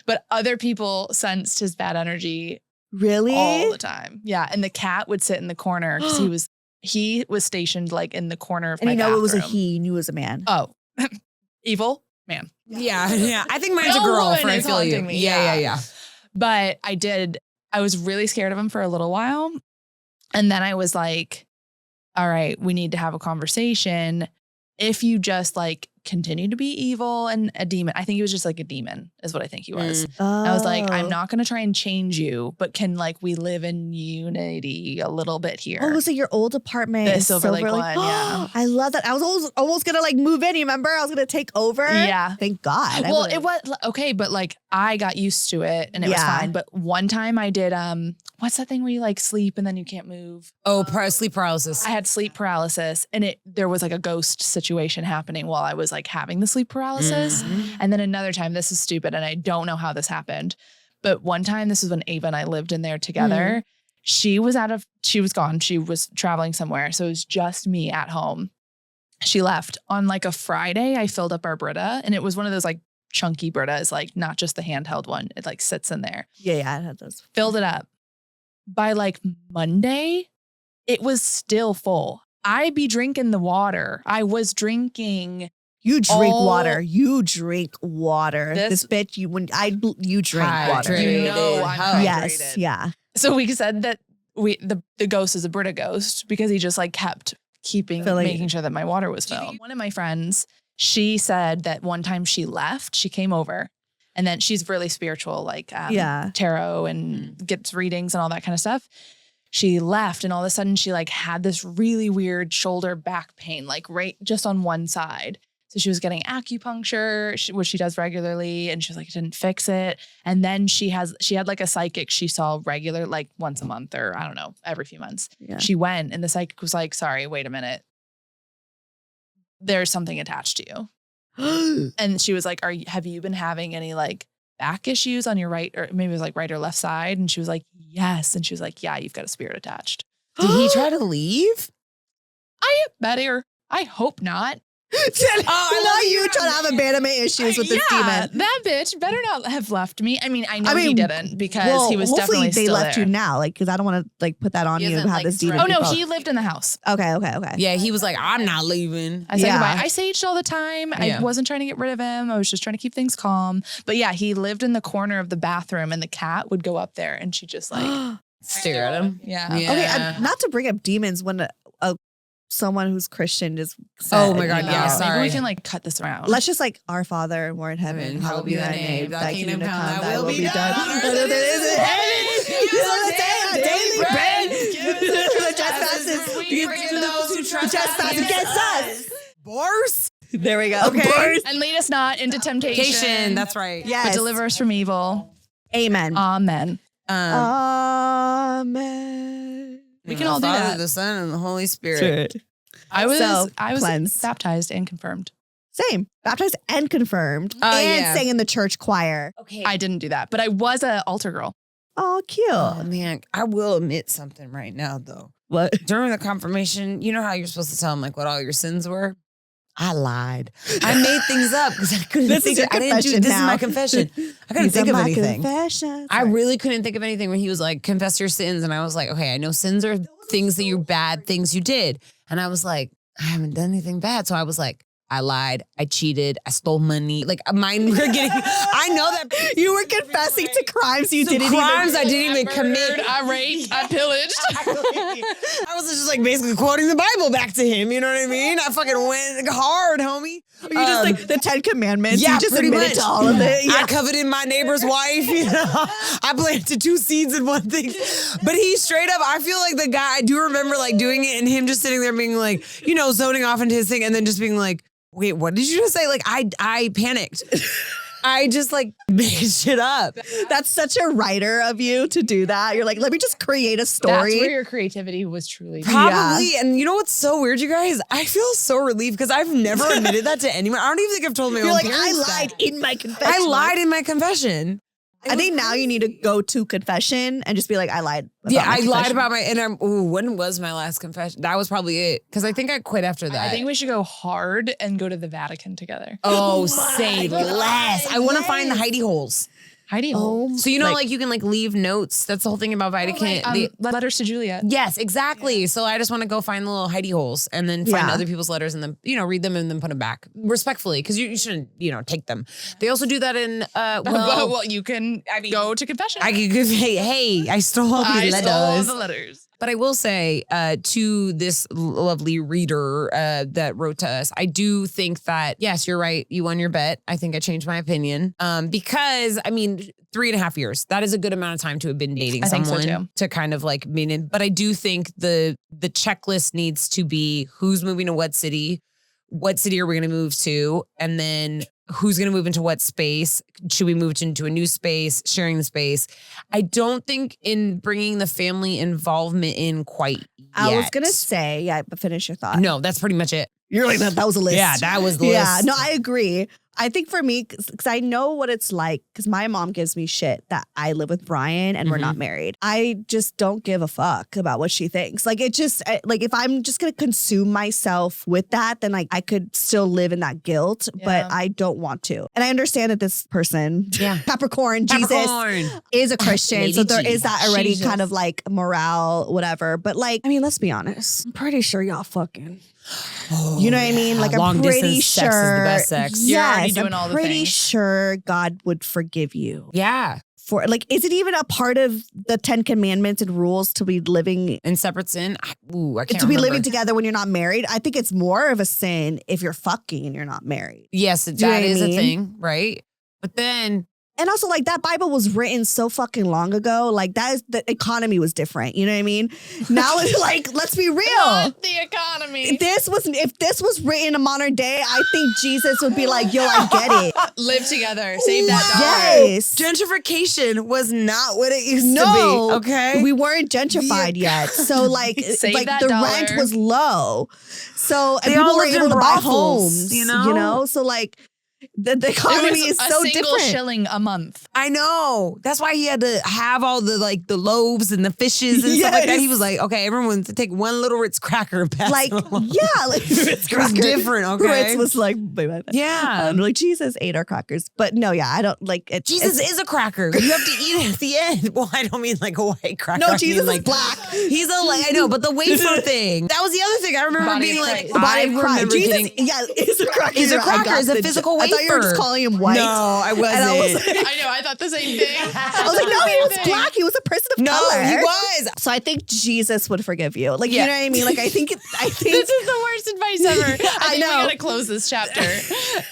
Speaker 3: But other people sensed his bad energy
Speaker 1: Really?
Speaker 3: all the time. Yeah. And the cat would sit in the corner because he was stationed like in the corner of
Speaker 1: And
Speaker 3: my
Speaker 1: you know
Speaker 3: bathroom.
Speaker 1: it was a he, you knew it was a man.
Speaker 3: Oh, evil man.
Speaker 2: Yeah. I think mine's
Speaker 3: No
Speaker 2: a girl
Speaker 3: woman
Speaker 2: for I
Speaker 3: is
Speaker 2: feel you.
Speaker 3: haunting me.
Speaker 2: Yeah.
Speaker 3: But I was really scared of him for a little while. And then I was like, all right, we need to have a conversation. If you just like continue to be evil and a demon, I think he was just like a demon is what I think he was. I was like, I'm not going to try and change you, but can like we live in unity a little bit here?
Speaker 1: Oh, was it your old apartment?
Speaker 3: The
Speaker 1: in
Speaker 3: Silver Lake one, yeah.
Speaker 1: I love that. I was almost going to like move in. You remember? I was going to take over.
Speaker 3: Yeah.
Speaker 1: Thank God.
Speaker 3: Well, it was okay, but like I got used to it and it was fine. But one time I did, what's that thing where you like sleep and then you can't move?
Speaker 2: Oh, sleep paralysis.
Speaker 3: I had sleep paralysis and there was like a ghost situation happening while I was like having the sleep paralysis. And then another time, this is stupid and I don't know how this happened. But one time, this is when Ava and I lived in there together. She was gone. She was traveling somewhere. So it was just me at home. She left on like a Friday. I filled up our Brita, and it was one of those like chunky Britas, like not just the handheld one. It like sits in there.
Speaker 1: Yeah, I had those.
Speaker 3: Filled it up. By like Monday, it was still full. I be drinking the water. I was drinking.
Speaker 1: You drink
Speaker 3: all-
Speaker 1: water. You drink water. This bitch, you drink water.
Speaker 3: You know I'm
Speaker 1: Yes,
Speaker 3: hydrated.
Speaker 1: yeah.
Speaker 3: So we said that the ghost is a Brita ghost because he just like kept making sure that my water was filled. One of my friends, she said that one time she left, she came over, and then she's really spiritual, like tarot and gets readings and all that kind of stuff. She left, and all of a sudden she like had this really weird shoulder back pain, like right just on one side. So she was getting acupuncture, which she does regularly, and she was like, it didn't fix it. And then she had like a psychic she saw regular, like once a month or I don't know, every few months.
Speaker 1: Yeah.
Speaker 3: She went, and the psychic was like, sorry, wait a minute. There's something attached to you. And she was like, have you been having any like back issues on your right, or maybe it was like right or left side? And she was like, yes. And she was like, yeah, you've got a spirit attached.
Speaker 2: Did he try to leave?
Speaker 3: I hope not.
Speaker 1: Now you trying to have abandonment issues with this demon.
Speaker 3: That bitch better not have left me. I mean, I know he didn't because he was
Speaker 1: hopefully
Speaker 3: definitely
Speaker 1: they
Speaker 3: still
Speaker 1: left
Speaker 3: there.
Speaker 1: you now, like because I don't want to like put that on
Speaker 4: He
Speaker 1: you.
Speaker 4: hasn't,
Speaker 1: Have
Speaker 4: like,
Speaker 1: this demon.
Speaker 3: Oh no,
Speaker 1: be
Speaker 3: he lived in the house.
Speaker 1: Okay.
Speaker 2: Yeah, he was like, I'm not leaving.
Speaker 3: I said
Speaker 1: Yeah.
Speaker 3: goodbye. I saged all the time.
Speaker 2: Yeah.
Speaker 3: I wasn't trying to get rid of him. I was just trying to keep things calm. But yeah, he lived in the corner of the bathroom, and the cat would go up there, and she just like
Speaker 2: Stare at him.
Speaker 3: yeah.
Speaker 2: Yeah.
Speaker 1: Okay, not to bring up demons when someone who's Christian just said,
Speaker 2: Oh my God, yeah,
Speaker 3: Maybe
Speaker 2: sorry.
Speaker 3: we can like cut this around.
Speaker 1: Let's just like, our Father, who art in heaven, hallowed be thy name. Thy kingdom come, thy will be done. On earth as it is in heaven. Give us this day our daily bread. Give us our trespasses. We forgive those who trespass against us.
Speaker 2: Bars?
Speaker 1: There we go.
Speaker 2: Okay.
Speaker 3: And lead us not into temptation.
Speaker 2: That's right.
Speaker 3: But
Speaker 1: Yes.
Speaker 3: deliver us from evil.
Speaker 1: Amen.
Speaker 3: Amen.
Speaker 1: Amen.
Speaker 3: We can all do
Speaker 2: Father,
Speaker 3: that.
Speaker 2: the Son, and the Holy Spirit.
Speaker 3: I was
Speaker 1: cleansed.
Speaker 3: baptized and confirmed.
Speaker 1: Same. Baptized and confirmed.
Speaker 2: Oh,
Speaker 1: and
Speaker 2: yeah.
Speaker 1: sang in the church choir.
Speaker 2: Okay.
Speaker 3: I didn't do that, but I was an altar girl.
Speaker 1: Oh, cute.
Speaker 2: Oh man, I will admit something right now though.
Speaker 1: What?
Speaker 2: During the confirmation, you know how you're supposed to tell them like what all your sins were? I lied. I made things up because I couldn't
Speaker 1: This
Speaker 2: think
Speaker 1: is
Speaker 2: of
Speaker 1: your
Speaker 2: I didn't do
Speaker 1: confession
Speaker 2: this is
Speaker 1: now.
Speaker 2: my confession. I couldn't
Speaker 1: These
Speaker 2: think
Speaker 1: are
Speaker 2: of
Speaker 1: my
Speaker 2: anything.
Speaker 1: confessions.
Speaker 2: I really couldn't think of anything when he was like, confess your sins. And I was like, okay, I know sins are things that you bad things you did. And I was like, I haven't done anything bad. So I was like, I lied, I cheated, I stole money. Like mine were getting, I know that
Speaker 1: You were confessing to crimes you
Speaker 2: some
Speaker 1: didn't
Speaker 2: crimes I
Speaker 1: even.
Speaker 2: didn't even commit.
Speaker 3: I raped. I pillaged.
Speaker 2: I was just like basically quoting the Bible back to him. You know what I mean? I fucking went hard, homie.
Speaker 1: You just like the 10 Commandments.
Speaker 2: Yeah,
Speaker 1: you just
Speaker 2: pretty
Speaker 1: admitted
Speaker 2: much.
Speaker 1: to all of it.
Speaker 2: I
Speaker 1: Yeah.
Speaker 2: coveted my neighbor's wife. You know, I planted 2 seeds in one thing. But he straight up, I feel like the guy, I do remember like doing it and him just sitting there being like, you know, zoning off into his thing and then just being like, wait, what did you just say? Like, I panicked. I just like made shit up.
Speaker 1: That's such a writer of you to do that. You're like, let me just create a
Speaker 3: That's
Speaker 1: story.
Speaker 3: where your creativity was truly.
Speaker 2: Probably. And you know what's so weird, you guys? I feel so relieved because I've never admitted that to anyone. I don't even think I've told my
Speaker 1: You're
Speaker 2: own
Speaker 1: like, I
Speaker 2: parents
Speaker 1: lied
Speaker 2: that.
Speaker 1: in my confession.
Speaker 2: I lied in my confession.
Speaker 1: I think now you need to go to confession and just be like, I lied. about
Speaker 2: Yeah,
Speaker 1: my
Speaker 2: I lied
Speaker 1: confession.
Speaker 2: about my, and when was my last confession? That was probably it. Because I think I quit after that.
Speaker 3: I think we should go hard and go to the Vatican together.
Speaker 2: Oh, say less. I want to find the hidey holes.
Speaker 3: Heidi.
Speaker 2: So, you know, like you can like leave notes. That's the whole thing about Vatican.
Speaker 3: Letters to Juliet.
Speaker 2: Yes, exactly. So I just want to go find the little hidey holes and then find
Speaker 1: Yeah.
Speaker 2: other people's letters and then, you know, read them and then put them back respectfully because you shouldn't, you know, take them. They also do that in,
Speaker 3: Well, you can go to confession.
Speaker 2: I could hey, I stole all these
Speaker 3: I
Speaker 2: letters.
Speaker 3: stole the letters.
Speaker 2: But I will say to this lovely reader that wrote to us, I do think that, yes, you're right. You won your bet. I think I changed my opinion because, I mean, 3.5 years, that is a good amount of time to have been dating
Speaker 3: I think so,
Speaker 2: someone
Speaker 3: too.
Speaker 2: to kind of like mean it. But I do think the checklist needs to be who's moving to what city are we going to move to? And then who's going to move into what space? Should we move into a new space, sharing the space? I don't think in bringing the family involvement in quite
Speaker 1: I was
Speaker 2: yet.
Speaker 1: going to say, yeah, but finish your thought.
Speaker 2: No, that's pretty much it.
Speaker 1: You're like, that was a list.
Speaker 2: Yeah, that was the
Speaker 1: Yeah,
Speaker 2: list.
Speaker 1: no, I agree. I think for me, because I know what it's like, because my mom gives me shit that I live with Brian and we're not married. I just don't give a fuck about what she thinks. Like, it just, like, if I'm just going to consume myself with that, then like I could still live in that guilt, but I don't want to. And I understand that this person, Capricorn, Jesus, is a Christian. So there is that already kind of like morale, whatever. But like, I mean, let's be honest. I'm pretty sure y'all fucking. You know what I mean? Like, I'm pretty sure.
Speaker 2: Sex is the best sex.
Speaker 3: You're already
Speaker 1: Yes,
Speaker 3: doing
Speaker 1: I'm
Speaker 3: all the
Speaker 1: pretty
Speaker 3: things.
Speaker 1: sure God would forgive you.
Speaker 2: Yeah.
Speaker 1: For like, is it even a part of the 10 commandments and rules to be living
Speaker 2: In separate sin? I can't
Speaker 1: to be
Speaker 2: remember.
Speaker 1: living together when you're not married? I think it's more of a sin if you're fucking and you're not married.
Speaker 2: Yes,
Speaker 1: you know
Speaker 2: that
Speaker 1: what I
Speaker 2: is a
Speaker 1: mean?
Speaker 2: thing, right? But then
Speaker 1: And also, like, that Bible was written so fucking long ago. Like, the economy was different. You know what I mean? Now it's like, let's be real.
Speaker 3: Not the economy.
Speaker 1: If this was written in modern day, I think Jesus would be like, yo, I get it.
Speaker 3: Live together. Save that dollar.
Speaker 1: Yes.
Speaker 5: Gentrification was not what it used
Speaker 1: No,
Speaker 5: to be. Okay.
Speaker 1: we weren't gentrified yet. So like
Speaker 3: Save that
Speaker 1: the
Speaker 3: dollar.
Speaker 1: rent was low. So and
Speaker 5: They all
Speaker 1: people were
Speaker 5: lived in
Speaker 1: able to buy
Speaker 5: brothels,
Speaker 1: homes,
Speaker 5: you know?
Speaker 1: So like the
Speaker 3: It
Speaker 1: economy
Speaker 3: was
Speaker 1: is
Speaker 3: a
Speaker 1: so
Speaker 3: single
Speaker 1: different.
Speaker 3: shilling a month.
Speaker 5: I know. That's why he had to have all the the loaves and the fishes and stuff like that.
Speaker 1: Yes.
Speaker 5: He was like, okay, everyone to take one little Ritz cracker and pass
Speaker 1: Like,
Speaker 5: it along.
Speaker 1: yeah, like
Speaker 5: It was different, okay?
Speaker 1: Ritz was like,
Speaker 5: Yeah.
Speaker 1: like Jesus ate our crackers. But no, yeah, I don't like it.
Speaker 5: Jesus
Speaker 1: it's-
Speaker 5: is a cracker. You have to eat it at the end. Well, I don't mean like a white cracker.
Speaker 1: No,
Speaker 5: I mean,
Speaker 1: Jesus is
Speaker 5: like
Speaker 1: black.
Speaker 5: He's a I know, but the wafer thing. That was the other thing. I remember
Speaker 3: Body
Speaker 5: being
Speaker 3: of
Speaker 5: like,
Speaker 3: Christ.
Speaker 1: the body
Speaker 5: I
Speaker 1: of Christ.
Speaker 5: remember
Speaker 1: Jesus,
Speaker 5: getting.
Speaker 1: yeah, is a cracker.
Speaker 5: He's a
Speaker 1: You're right. I
Speaker 5: cracker.
Speaker 1: got
Speaker 5: He's a
Speaker 1: the-
Speaker 5: physical
Speaker 1: I thought you were just
Speaker 5: wafer.
Speaker 1: calling him white.
Speaker 5: No, I wasn't.
Speaker 1: And I was like,
Speaker 3: I know. I thought the same thing.
Speaker 1: I was like, no, he was black. He was a person of
Speaker 5: No,
Speaker 1: color.
Speaker 5: he was.
Speaker 1: So I think Jesus would forgive you. Like, you know what I mean? Like, I think
Speaker 3: This is the worst advice ever. I think
Speaker 1: know.
Speaker 3: we gotta close this chapter,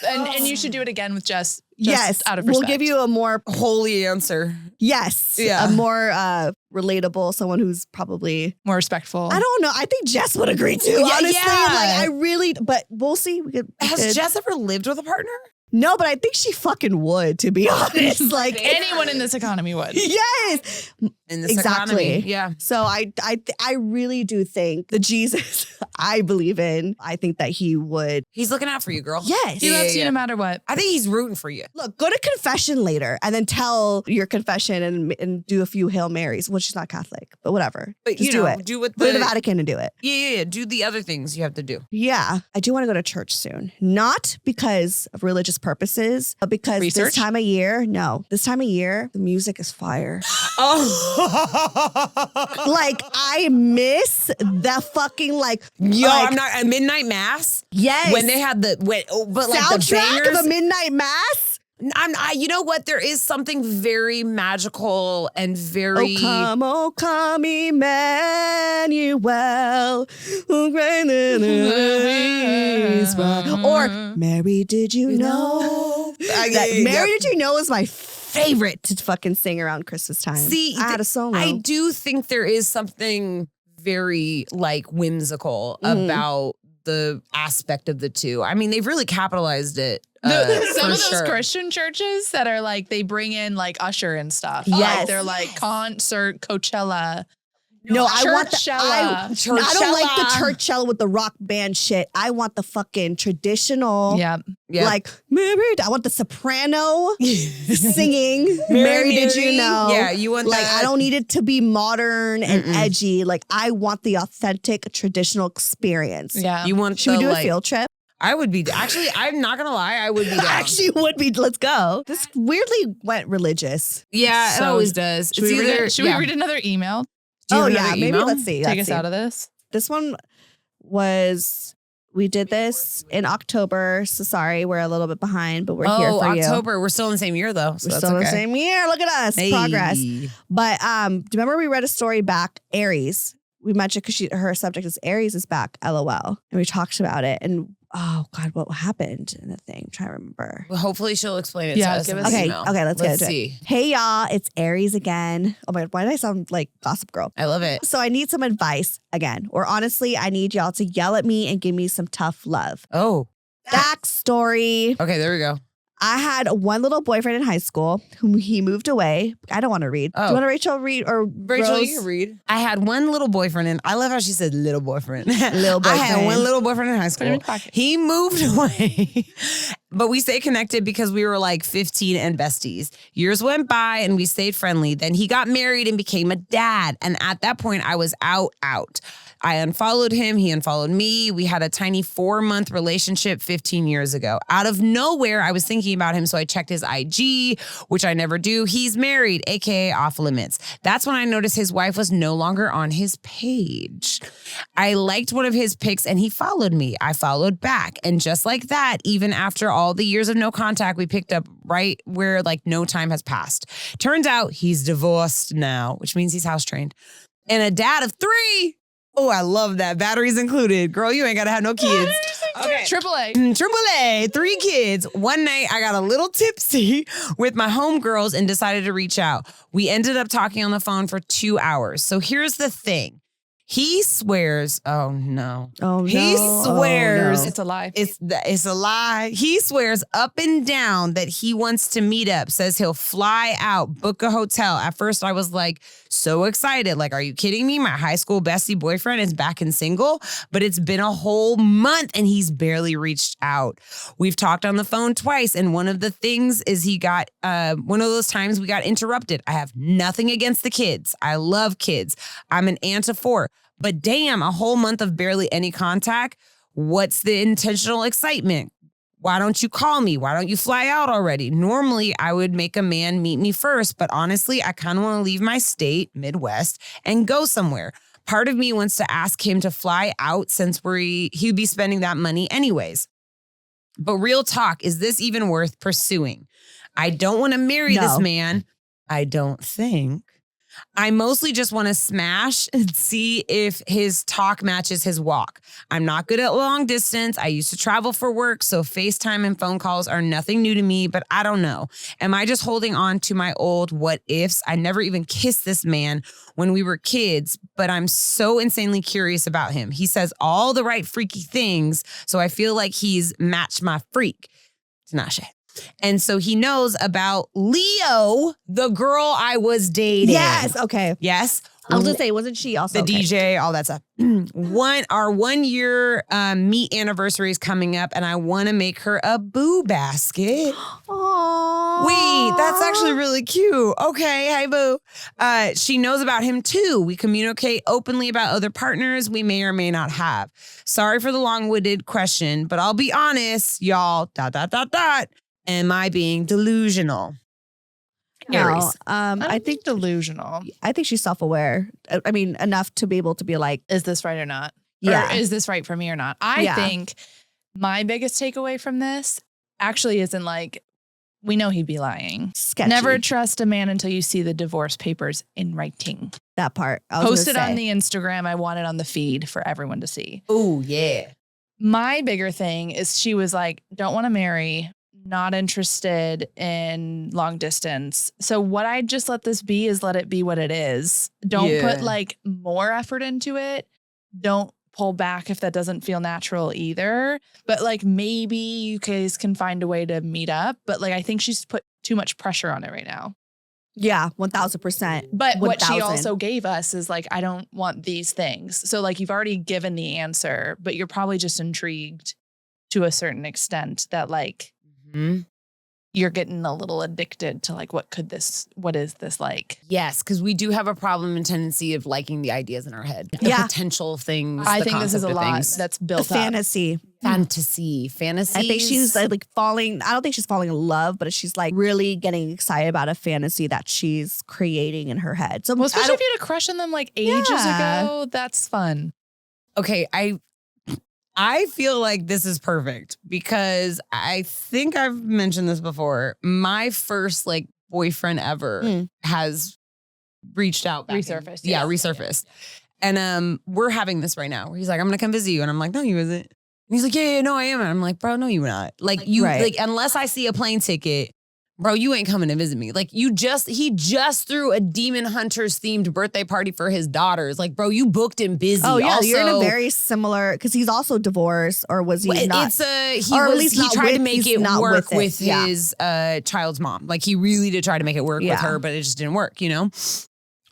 Speaker 3: and you should do it again with just
Speaker 1: yes,
Speaker 3: out of
Speaker 1: we'll
Speaker 3: respect.
Speaker 1: give you a more
Speaker 5: Holy answer.
Speaker 1: a more relatable, someone who's probably
Speaker 3: more respectful.
Speaker 1: I don't know. I think Jess would agree too. Honestly,
Speaker 5: yeah.
Speaker 1: like I really, but we'll see. We could.
Speaker 5: Has Jess ever lived with a partner?
Speaker 1: No, but I think she fucking would. To be honest, like
Speaker 3: anyone in this economy would.
Speaker 1: yes,
Speaker 5: In this
Speaker 1: exactly.
Speaker 5: economy. Yeah.
Speaker 1: So I really do think the Jesus I believe in. I think that he would.
Speaker 5: He's looking out for you, girl.
Speaker 1: Yes.
Speaker 3: He loves you no matter what.
Speaker 5: I think he's rooting for you.
Speaker 1: Look, go to confession later and then tell your confession and do a few Hail Marys. Well, she's not Catholic, but whatever.
Speaker 5: But
Speaker 1: Just
Speaker 5: you know,
Speaker 1: do it.
Speaker 5: do what
Speaker 1: Go to the Vatican and do it.
Speaker 5: Yeah. Do the other things you have to do.
Speaker 1: Yeah, I do want to go to church soon. Not because of religious purposes, but because
Speaker 3: Research?
Speaker 1: this time of year, the music is fire.
Speaker 5: Oh.
Speaker 1: Like, I miss the fucking
Speaker 5: Yo,
Speaker 1: like,
Speaker 5: I'm not a midnight mass.
Speaker 1: yes.
Speaker 5: When they had but like the
Speaker 1: soundtrack
Speaker 5: bangers.
Speaker 1: of a midnight mass.
Speaker 5: You know what? There is something very magical and very.
Speaker 1: Oh come, Emmanuel. Oh, great is my- Or Mary, did you know? Mary, did you know is my favorite to fucking sing around Christmas time.
Speaker 5: See,
Speaker 1: I had a solo.
Speaker 5: I do think there is something very whimsical about the aspect of the two. I mean, they've really capitalized it.
Speaker 3: Some
Speaker 5: for
Speaker 3: of those
Speaker 5: sure.
Speaker 3: Christian churches that are they bring in Usher and stuff.
Speaker 1: Yes.
Speaker 3: Like, they're concert Coachella.
Speaker 1: No, I want the.
Speaker 3: Churchella.
Speaker 1: I don't like the Churchella with the rock band shit. I want the fucking traditional.
Speaker 3: Yeah.
Speaker 1: Like Mary. I want the soprano singing. Mary, did you know?
Speaker 5: Yeah, you want
Speaker 1: like
Speaker 5: that.
Speaker 1: I don't need it to be modern and edgy. Like I want the authentic traditional experience.
Speaker 3: Yeah.
Speaker 5: You want
Speaker 1: Should we
Speaker 5: the,
Speaker 1: do a field trip?
Speaker 5: I would be actually. I'm not gonna lie. I would be down.
Speaker 1: Actually, would be. Let's go. This weirdly went religious.
Speaker 5: Yeah, it
Speaker 3: So,
Speaker 5: always does.
Speaker 3: Should we read another email?
Speaker 5: Do you
Speaker 1: Oh
Speaker 5: have
Speaker 1: yeah,
Speaker 5: another
Speaker 1: maybe
Speaker 5: email?
Speaker 1: let's see.
Speaker 3: Take
Speaker 1: let's
Speaker 3: us
Speaker 1: see.
Speaker 3: out of this.
Speaker 1: This one was. We did this in October, so sorry we're a little bit behind, but we're here for you.
Speaker 5: October. We're still in the same year though. So
Speaker 1: We're
Speaker 5: that's
Speaker 1: still in the
Speaker 5: okay.
Speaker 1: same year. Look at us,
Speaker 5: Hey.
Speaker 1: progress. But do you remember we read a story back, Aries? We mentioned because her subject is Aries is back, LOL, and we talked about it. And oh God, what happened in the thing? I'm trying to remember.
Speaker 5: Well, hopefully she'll explain it
Speaker 3: Yeah,
Speaker 5: to us.
Speaker 3: give
Speaker 5: in
Speaker 3: us-
Speaker 5: the
Speaker 1: Okay,
Speaker 5: email.
Speaker 1: okay, let's get into it.
Speaker 5: see.
Speaker 1: Hey y'all, it's Aries again. Oh my God, why did I sound like Gossip Girl?
Speaker 5: I love it.
Speaker 1: So I need some advice again, or honestly, I need y'all to yell at me and give me some tough love.
Speaker 5: Oh,
Speaker 1: Backstory.
Speaker 5: okay. There we go.
Speaker 1: I had one little boyfriend in high school whom he moved away. I don't want to read. Do
Speaker 5: Oh.
Speaker 1: you want to Rachel read or
Speaker 5: Rachel,
Speaker 1: Rose?
Speaker 5: you can read. I had one little boyfriend, and I love how she said little boyfriend.
Speaker 1: Little
Speaker 5: I had
Speaker 1: boyfriend.
Speaker 5: one little boyfriend in high
Speaker 3: Put him
Speaker 5: school.
Speaker 3: in your pocket.
Speaker 5: He moved away, But we stayed connected because we were like 15 and besties. Years went by and we stayed friendly. Then he got married and became a dad. And at that point, I was out. I unfollowed him. He unfollowed me. We had a tiny 4-month relationship 15 years ago. Out of nowhere, I was thinking about him. So I checked his IG, which I never do. He's married, AKA off limits. That's when I noticed his wife was no longer on his page. I liked one of his pics and he followed me. I followed back. And just like that, even after all the years of no contact, we picked up right where like no time has passed. Turns out he's divorced now, which means he's house trained. And a dad of 3. Oh, I love that. Batteries included. Girl, you ain't got to have no kids.
Speaker 3: Okay. AAA.
Speaker 5: AAA, 3 kids. One night I got a little tipsy with my homegirls and decided to reach out. We ended up talking on the phone for 2 hours. So here's the thing. He swears, oh no.
Speaker 1: Oh, no.
Speaker 5: He swears.
Speaker 1: Oh, no.
Speaker 3: It's a lie.
Speaker 5: It's a lie. He swears up and down that he wants to meet up, says he'll fly out, book a hotel. At first I was like so excited. Like, are you kidding me? My high school bestie boyfriend is back and single, but it's been a whole month and he's barely reached out. We've talked on the phone twice. And one of the things is he got, one of those times we got interrupted. I have nothing against the kids. I love kids. I'm an aunt of 4. But damn, a whole month of barely any contact. What's the intentional excitement? Why don't you call me? Why don't you fly out already? Normally, I would make a man meet me first, but honestly, I kind of want to leave my state, Midwest, and go somewhere. Part of me wants to ask him to fly out since he'd be spending that money anyways. But real talk, is this even worth pursuing? I don't want to marry this man. I don't think. I mostly just want to smash and see if his talk matches his walk. I'm not good at long distance. I used to travel for work, so FaceTime and phone calls are nothing new to me, but I don't know. Am I just holding on to my old what ifs? I never even kissed this man when we were kids, but I'm so insanely curious about him. He says all the right freaky things, so I feel like he's matched my freak. Tinashe. And so he knows about Leo, the girl I was dating.
Speaker 1: Yes. Okay.
Speaker 5: Yes.
Speaker 1: I was gonna say, wasn't she also
Speaker 5: the DJ, all that stuff. Our 1 year meet anniversary is coming up, and I want to make her a boo basket.
Speaker 1: Aww.
Speaker 5: Wait, that's actually really cute. Okay, hi boo. She knows about him too. We communicate openly about other partners we may or may not have. Sorry for the long-winded question, but I'll be honest, y'all. ... Am I being delusional?
Speaker 1: No,
Speaker 3: I think delusional.
Speaker 1: I think she's self-aware. I mean, enough to be able to be like,
Speaker 3: Is this right or not?
Speaker 1: Yeah.
Speaker 3: Or is this right for me or not? I think my biggest takeaway from this actually isn't like, we know he'd be lying.
Speaker 1: sketchy.
Speaker 3: Never trust a man until you see the divorce papers in writing.
Speaker 1: That part. I was
Speaker 3: Post it
Speaker 1: gonna
Speaker 3: on
Speaker 1: say.
Speaker 3: the Instagram. I want it on the feed for everyone to see.
Speaker 5: Oh, yeah.
Speaker 3: My bigger thing is she was like, don't want to marry, not interested in long distance. So what I just let this be is let it be what it is. Don't put like more effort into it. Don't pull back if that doesn't feel natural either. But like maybe you guys can find a way to meet up. But like I think she's put too much pressure on it right now.
Speaker 1: Yeah, 1000%.
Speaker 3: But what she
Speaker 1: 1000.
Speaker 3: also gave us is like, I don't want these things. So like you've already given the answer, but you're probably just intrigued to a certain extent that like, you're getting a little addicted to like, what is this like?
Speaker 5: Yes, because we do have a problem and tendency of liking the ideas in our head. The potential things.
Speaker 3: I
Speaker 5: the
Speaker 3: think this is a
Speaker 5: concept of
Speaker 3: lot
Speaker 5: things.
Speaker 3: that's
Speaker 1: The
Speaker 3: built up.
Speaker 1: fantasy.
Speaker 5: Fantasy.
Speaker 1: I think she's like falling. I don't think she's falling in love, but she's like really getting excited about a fantasy that she's creating in her head. So
Speaker 3: Well, especially if you had a crush on them like ages
Speaker 1: Yeah.
Speaker 3: ago, that's fun.
Speaker 5: Okay, I feel like this is perfect because I think I've mentioned this before. My first like boyfriend ever has reached out.
Speaker 3: Resurfaced,
Speaker 5: Yeah,
Speaker 3: yeah.
Speaker 5: resurfaced. And we're having this right now where he's like, I'm gonna come visit you. And I'm like, no, you isn't. And he's like, yeah, no, I am. And I'm like, bro, no, you're not. Like you like unless I see a plane ticket, bro, you ain't coming to visit me. Like he just threw a Demon Hunters themed birthday party for his daughters. Like, bro, you booked him busy.
Speaker 1: Oh yeah,
Speaker 5: also,
Speaker 1: you're in a very similar because he's also divorced, or was he not?
Speaker 5: It's
Speaker 1: or at least
Speaker 5: he
Speaker 1: not
Speaker 5: tried to
Speaker 1: with-
Speaker 5: make
Speaker 1: he's
Speaker 5: it
Speaker 1: not
Speaker 5: work
Speaker 1: with it.
Speaker 5: with his child's mom. Like he really did try to make it work with her, but it just didn't work, you know?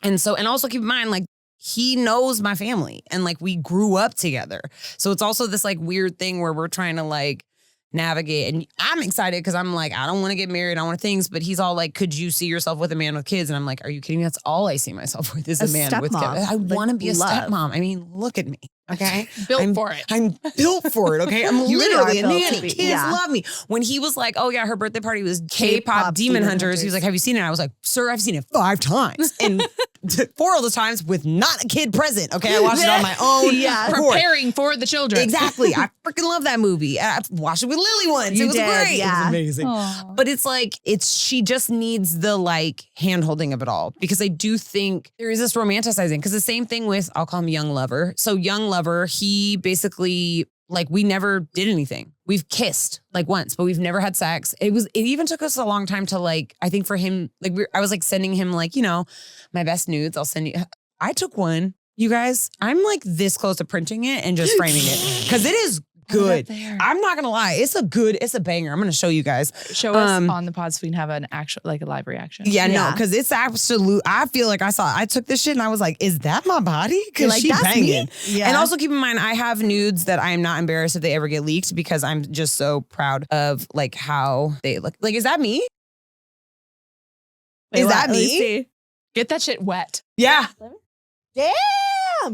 Speaker 5: And also keep in mind, like, he knows my family and like we grew up together. So it's also this like weird thing where we're trying to like navigate. And I'm excited because I'm like, I don't want to get married. I want things. But he's all like, could you see yourself with a man with kids? And I'm like, are you kidding me? That's all I see myself with is a man with kids.
Speaker 1: stepmom.
Speaker 5: I want to be a
Speaker 1: love.
Speaker 5: stepmom. I mean, look at me. Okay.
Speaker 3: Built for it.
Speaker 5: I'm built for it. Okay. I'm
Speaker 1: You really
Speaker 5: literally
Speaker 1: are
Speaker 5: a
Speaker 1: built to
Speaker 5: nanny.
Speaker 1: be,
Speaker 5: Kids
Speaker 1: yeah.
Speaker 5: love me. When he was like, oh yeah, her birthday party was K-pop
Speaker 1: K-pop
Speaker 5: Demon
Speaker 1: Demon
Speaker 5: Hunters. He was
Speaker 1: Hunters.
Speaker 5: like, have you seen it? I was like, sir, I've seen it 5 times. And 4 of those times with not a kid present. Okay. I watched it on my own.
Speaker 1: Yeah.
Speaker 5: accord.
Speaker 3: Preparing for the children.
Speaker 5: Exactly. I freaking love that movie. I watched it with Lily once.
Speaker 1: You
Speaker 5: it was
Speaker 1: did,
Speaker 5: great.
Speaker 1: yeah.
Speaker 5: It was amazing.
Speaker 3: Aw.
Speaker 5: But it's like, she just needs the like hand holding of it all because I do think there is this romanticizing because the same thing with, I'll call him Young Lover. So Young Lover, he basically like we never did anything. We've kissed like once, but we've never had sex. It even took us a long time to like, I think for him, like I was like sending him like, you know, my best nudes. I'll send you. I took one, you guys. I'm like this close to printing it and just framing it because it is good. I'm not gonna lie. It's a banger. I'm gonna show you guys.
Speaker 3: Show us on the pod so we can have an actual, like a live reaction.
Speaker 5: Yeah, no,
Speaker 1: Yeah.
Speaker 5: because it's absolute. I feel like I took this shit and I was like, is that my body?
Speaker 1: You're
Speaker 5: Because
Speaker 1: like,
Speaker 5: she
Speaker 1: that's me?
Speaker 5: banging.
Speaker 1: Yeah.
Speaker 5: And also keep in mind, I have nudes that I am not embarrassed if they ever get leaked because I'm just so proud of like how they look. Like, is that me?
Speaker 1: Wait,
Speaker 5: Is
Speaker 1: what?
Speaker 5: that
Speaker 1: Let me
Speaker 5: me?
Speaker 1: see.
Speaker 3: Get that shit wet.
Speaker 5: Yeah,
Speaker 1: Damn.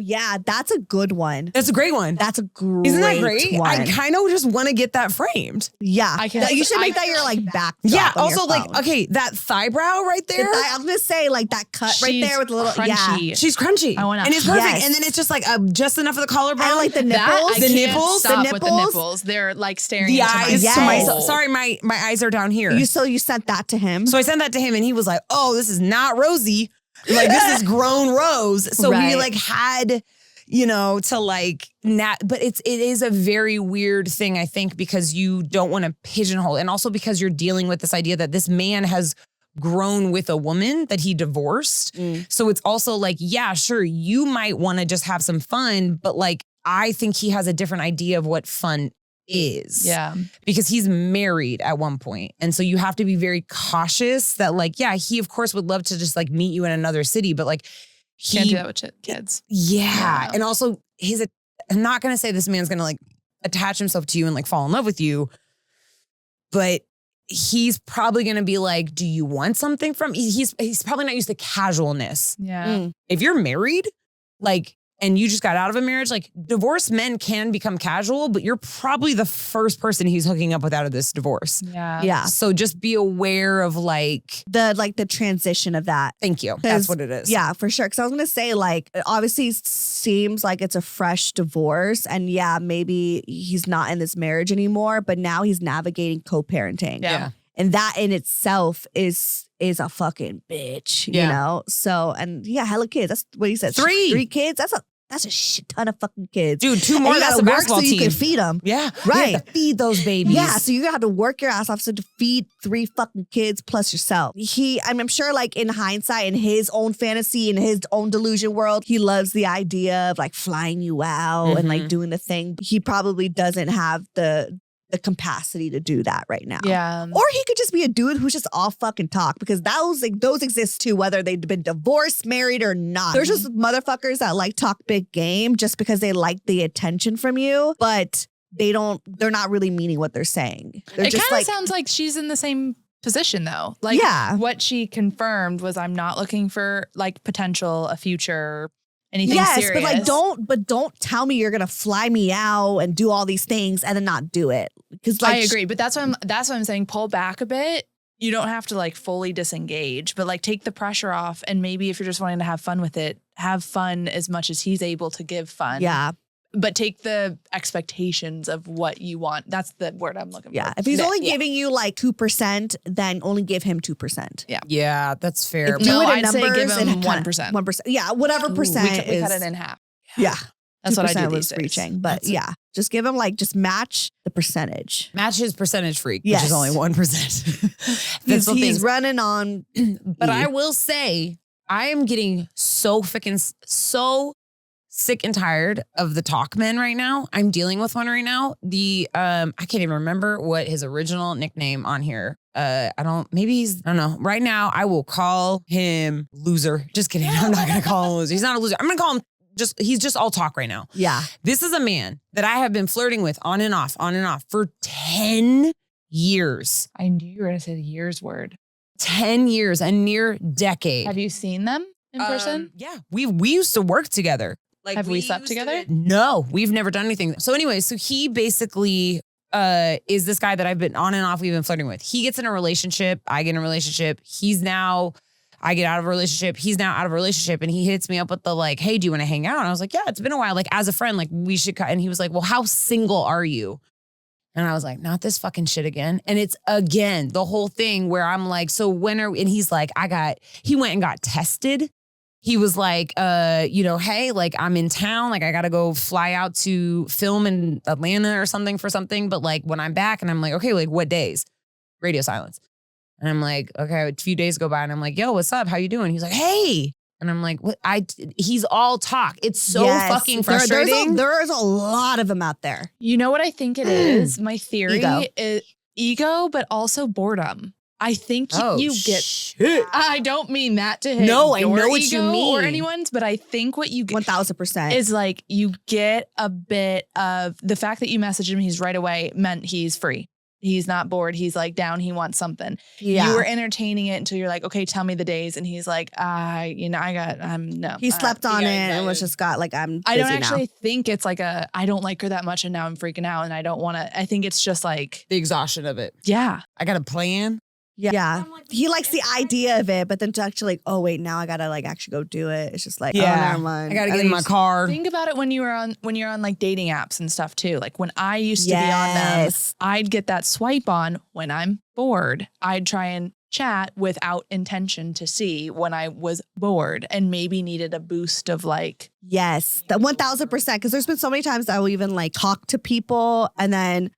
Speaker 1: Yeah, that's a good one.
Speaker 5: that's a great one.
Speaker 1: That's a great
Speaker 5: Isn't that great?
Speaker 1: one.
Speaker 5: I kind of just want to get that framed.
Speaker 1: Yeah.
Speaker 3: I can-
Speaker 1: You should make
Speaker 3: I-
Speaker 1: that your like backdrop.
Speaker 5: Yeah.
Speaker 1: on your
Speaker 5: Also, like,
Speaker 1: phone.
Speaker 5: okay, that thigh brow right
Speaker 1: The
Speaker 5: there.
Speaker 1: I'm gonna say like that cut right
Speaker 3: She's
Speaker 1: there with the little
Speaker 3: crunchy.
Speaker 1: yeah.
Speaker 5: She's crunchy.
Speaker 3: I wanna-
Speaker 5: and it's perfect.
Speaker 1: Yes.
Speaker 5: And then it's just like just enough of the collarbone.
Speaker 1: And like the nipples.
Speaker 3: That I
Speaker 5: The
Speaker 3: can't
Speaker 5: nipples?
Speaker 3: stop
Speaker 1: The
Speaker 3: with the
Speaker 1: nipples?
Speaker 3: nipples. They're like staring
Speaker 5: the
Speaker 3: into my
Speaker 5: eyes
Speaker 1: Yes.
Speaker 5: to my
Speaker 3: soul.
Speaker 5: sorry, my eyes are down here.
Speaker 1: you sent that to him.
Speaker 5: So I sent that to him and he was like, oh, this is not rosy. Like this is grown rose. So we
Speaker 1: Right.
Speaker 5: like had, you know, to like but it is a very weird thing, I think, because you don't want to pigeonhole. And also because you're dealing with this idea that this man has grown with a woman that he divorced. So it's also like, yeah, sure, you might want to just have some fun, but like I think he has a different idea of what fun is.
Speaker 3: Yeah.
Speaker 5: Because he's married at one point. And so you have to be very cautious that like, yeah, he of course would love to just like meet you in another city, but like
Speaker 3: Can't do that with kids.
Speaker 5: yeah.
Speaker 3: Yeah.
Speaker 5: And also I'm not going to say this man's going to like attach himself to you and like fall in love with you, but he's probably going to be like, do you want something from, he's probably not used to casualness.
Speaker 3: Yeah.
Speaker 5: If you're married, like, and you just got out of a marriage, like divorced men can become casual, but you're probably the first person he's hooking up with out of this divorce.
Speaker 3: Yeah.
Speaker 1: yeah.
Speaker 5: So just be aware of like,
Speaker 1: The transition of that.
Speaker 5: thank you.
Speaker 1: 'Cause-
Speaker 5: That's what it is.
Speaker 1: Yeah, for sure. Because I was gonna say, like, it obviously seems like it's a fresh divorce, and yeah, maybe he's not in this marriage anymore, but now he's navigating co-parenting.
Speaker 3: Yeah.
Speaker 1: And that in itself is a fucking bitch, you
Speaker 5: Yeah.
Speaker 1: know? So, and yeah, hella kids. That's what he said.
Speaker 5: 3.
Speaker 1: 3 kids? That's a shit ton of fucking kids.
Speaker 5: Dude, 2
Speaker 1: And
Speaker 5: more,
Speaker 1: you
Speaker 5: that's
Speaker 1: gotta
Speaker 5: a
Speaker 1: work
Speaker 5: basketball
Speaker 1: so you
Speaker 5: team.
Speaker 1: can feed them.
Speaker 5: Yeah.
Speaker 1: Right.
Speaker 5: You have to feed those babies.
Speaker 1: Yeah, so you're gonna have to work your ass off to feed 3 fucking kids plus yourself. I'm sure, like in hindsight, in his own fantasy, in his own delusion world, he loves the idea of like flying you out and like doing the thing. He probably doesn't have the capacity to do that right now.
Speaker 3: Yeah.
Speaker 1: Or he could just be a dude who's just all fucking talk because those exist too, whether they've been divorced, married, or not. There's just motherfuckers that like talk big game just because they like the attention from you, but they're not really meaning what they're saying. They're
Speaker 3: It
Speaker 1: just
Speaker 3: kind
Speaker 1: like,
Speaker 3: of sounds like she's in the same position though. Like
Speaker 1: Yeah.
Speaker 3: what she confirmed was I'm not looking for like potential, a future, anything
Speaker 1: yes,
Speaker 3: serious.
Speaker 1: but like don't tell me you're gonna fly me out and do all these things and then not do it. Because like
Speaker 3: I agree, but that's what I'm saying. Pull back a bit. You don't have to like fully disengage, but like take the pressure off. And maybe if you're just wanting to have fun with it, have fun as much as he's able to give fun.
Speaker 1: Yeah.
Speaker 3: But take the expectations of what you want. That's the word I'm looking
Speaker 1: Yeah.
Speaker 3: for.
Speaker 1: If he's only giving you like 2%, then only give him 2%.
Speaker 5: Yeah, that's fair.
Speaker 1: If
Speaker 3: No,
Speaker 1: do it in
Speaker 3: I'd say give
Speaker 1: numbers,
Speaker 3: him
Speaker 1: it kinda-
Speaker 3: 1%.
Speaker 1: 1%. Yeah, whatever percent
Speaker 3: we
Speaker 1: is.
Speaker 3: cut it in half.
Speaker 1: Yeah.
Speaker 3: That's what I
Speaker 1: 2%
Speaker 3: do
Speaker 1: was
Speaker 3: these days.
Speaker 1: reaching. But yeah, just give him like, just match the percentage.
Speaker 5: Match his percentage freak,
Speaker 1: Yes.
Speaker 5: which is only 1%.
Speaker 1: He's running on.
Speaker 5: But I will say, I am getting so sick and tired of the talk men right now. I'm dealing with one right now. I can't even remember what his original nickname on here. I don't know. Right now, I will call him loser. Just kidding. I'm not going to call him loser. He's not a loser. I'm going to call him he's just all talk right now.
Speaker 1: Yeah.
Speaker 5: This is a man that I have been flirting with on and off for 10 years.
Speaker 3: I knew you were going to say the years word.
Speaker 5: 10 years, a near decade.
Speaker 3: Have you seen them in person?
Speaker 5: Yeah. We used to work together. Like,
Speaker 3: Have we slept together?
Speaker 5: No, we've never done anything. So anyway, so he basically is this guy that I've been on and off, we've been flirting with. He gets in a relationship. I get in a relationship. I get out of a relationship. He's now out of a relationship. And he hits me up with the like, hey, do you want to hang out? And I was like, yeah, it's been a while. Like as a friend, like we should cut. And he was like, well, how single are you? And I was like, not this fucking shit again. And it's again, the whole thing where I'm like, so when are, and he's like, he went and got tested. He was like, hey, like I'm in town. Like I got to go fly out to film in Atlanta or something for something. But like when I'm back and I'm like, okay, like what days? Radio silence. And I'm like, okay, a few days go by and I'm like, yo, what's up? How you doing? He's like, hey. And I'm like, what? He's all talk. It's so fucking frustrating.
Speaker 1: There's a lot of them out there.
Speaker 3: You know what I think it is? My theory is ego, but also boredom. I think you get.
Speaker 5: Shit.
Speaker 3: I don't mean that to hit
Speaker 5: No, I
Speaker 3: your
Speaker 5: know what you
Speaker 3: ego
Speaker 5: mean.
Speaker 3: or anyone's, but I think what you get
Speaker 1: 1000%
Speaker 3: is like you get a bit of the fact that you messaged him. He's right away meant he's free. He's not bored. He's like down. He wants something.
Speaker 1: Yeah.
Speaker 3: You were entertaining it until you're like, okay, tell me the days. And he's like, no.
Speaker 1: He slept on it and was just got like, I'm busy
Speaker 3: I don't actually
Speaker 1: now.
Speaker 3: think it's like I don't like her that much and now I'm freaking out and I don't want to. I think it's just like,
Speaker 5: The exhaustion of it.
Speaker 3: yeah.
Speaker 5: I got a plan.
Speaker 1: Yeah. He likes the idea of it, but then to actually like, oh wait, now I gotta like actually go do it. It's just like, oh, never mind.
Speaker 5: I got to get in my car.
Speaker 3: Think about it when you're on like dating apps and stuff too. Like when I used to be on them, I'd get that swipe on when I'm bored. I'd try and chat without intention to see when I was bored and maybe needed a boost of like.
Speaker 1: Yes, the 1000%. Because there's been so many times I will even like talk to people and then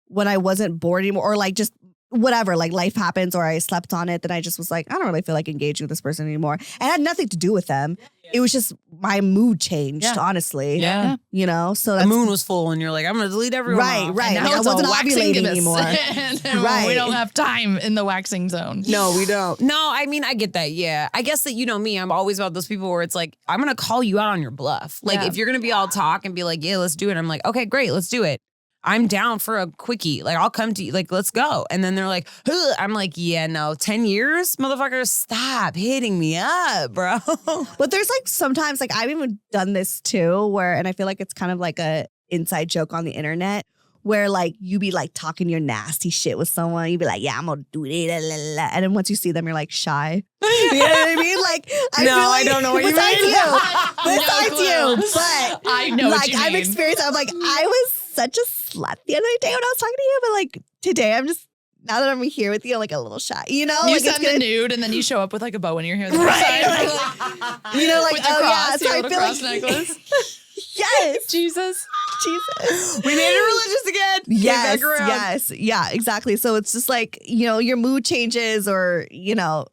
Speaker 1: when I wasn't bored anymore or like just whatever, like life happens or I slept on it, then I just was like, I don't really feel like engaging with this person anymore. And it had nothing to do with them. It was just my mood changed, honestly.
Speaker 5: Yeah.
Speaker 1: You know, so
Speaker 5: The
Speaker 1: that's
Speaker 5: moon was full and you're like, I'm going to delete everyone
Speaker 1: right,
Speaker 5: off.
Speaker 1: right.
Speaker 3: Now
Speaker 1: Like, I
Speaker 3: it's a
Speaker 1: wasn't
Speaker 3: waxing
Speaker 1: ovulating
Speaker 3: gibbous.
Speaker 1: anymore.
Speaker 3: Right. We don't have time in the waxing zone.
Speaker 5: No, we don't. No, I mean, I get that. Yeah. I guess that, you know me, I'm always about those people where it's like, I'm going to call you out on your bluff. Like if you're going to be all talk and be like, yeah, let's do it. I'm like, okay, great. Let's do it. I'm down for a quickie. Like, I'll come to you. Like, let's go. And then they're like, ugh. I'm like, yeah, no, 10 years? Motherfuckers, stop hitting me up, bro.
Speaker 1: But there's like sometimes like I've even done this too where, and I feel like it's kind of like a inside joke on the internet where like you be like talking your nasty shit with someone. You be like, yeah, I'm gonna do it. And then once you see them, you're like shy. You know what I mean? Like, I feel like,
Speaker 5: I don't know what you
Speaker 1: besides
Speaker 5: mean.
Speaker 1: Besides you. But
Speaker 3: I know what
Speaker 1: like
Speaker 3: you
Speaker 1: I've
Speaker 3: mean.
Speaker 1: experienced, I'm like, I was such a slut the other day when I was talking to you, but like today I'm just, now that I'm here with you, I'm like a little shy, you know?
Speaker 3: You
Speaker 1: like,
Speaker 3: send the nude and then you show up with like a bow in your hair. The
Speaker 1: Right, you know, like,
Speaker 3: with your
Speaker 1: oh
Speaker 3: cross,
Speaker 1: yeah, so
Speaker 3: your
Speaker 1: I
Speaker 3: little
Speaker 1: feel
Speaker 3: cross
Speaker 1: like,
Speaker 3: necklace.
Speaker 1: yes,
Speaker 3: Jesus.
Speaker 5: We made it religious again.
Speaker 1: yes,
Speaker 5: Came back around.
Speaker 1: yes, yeah, exactly. So it's just like, you know, your mood changes or, you know,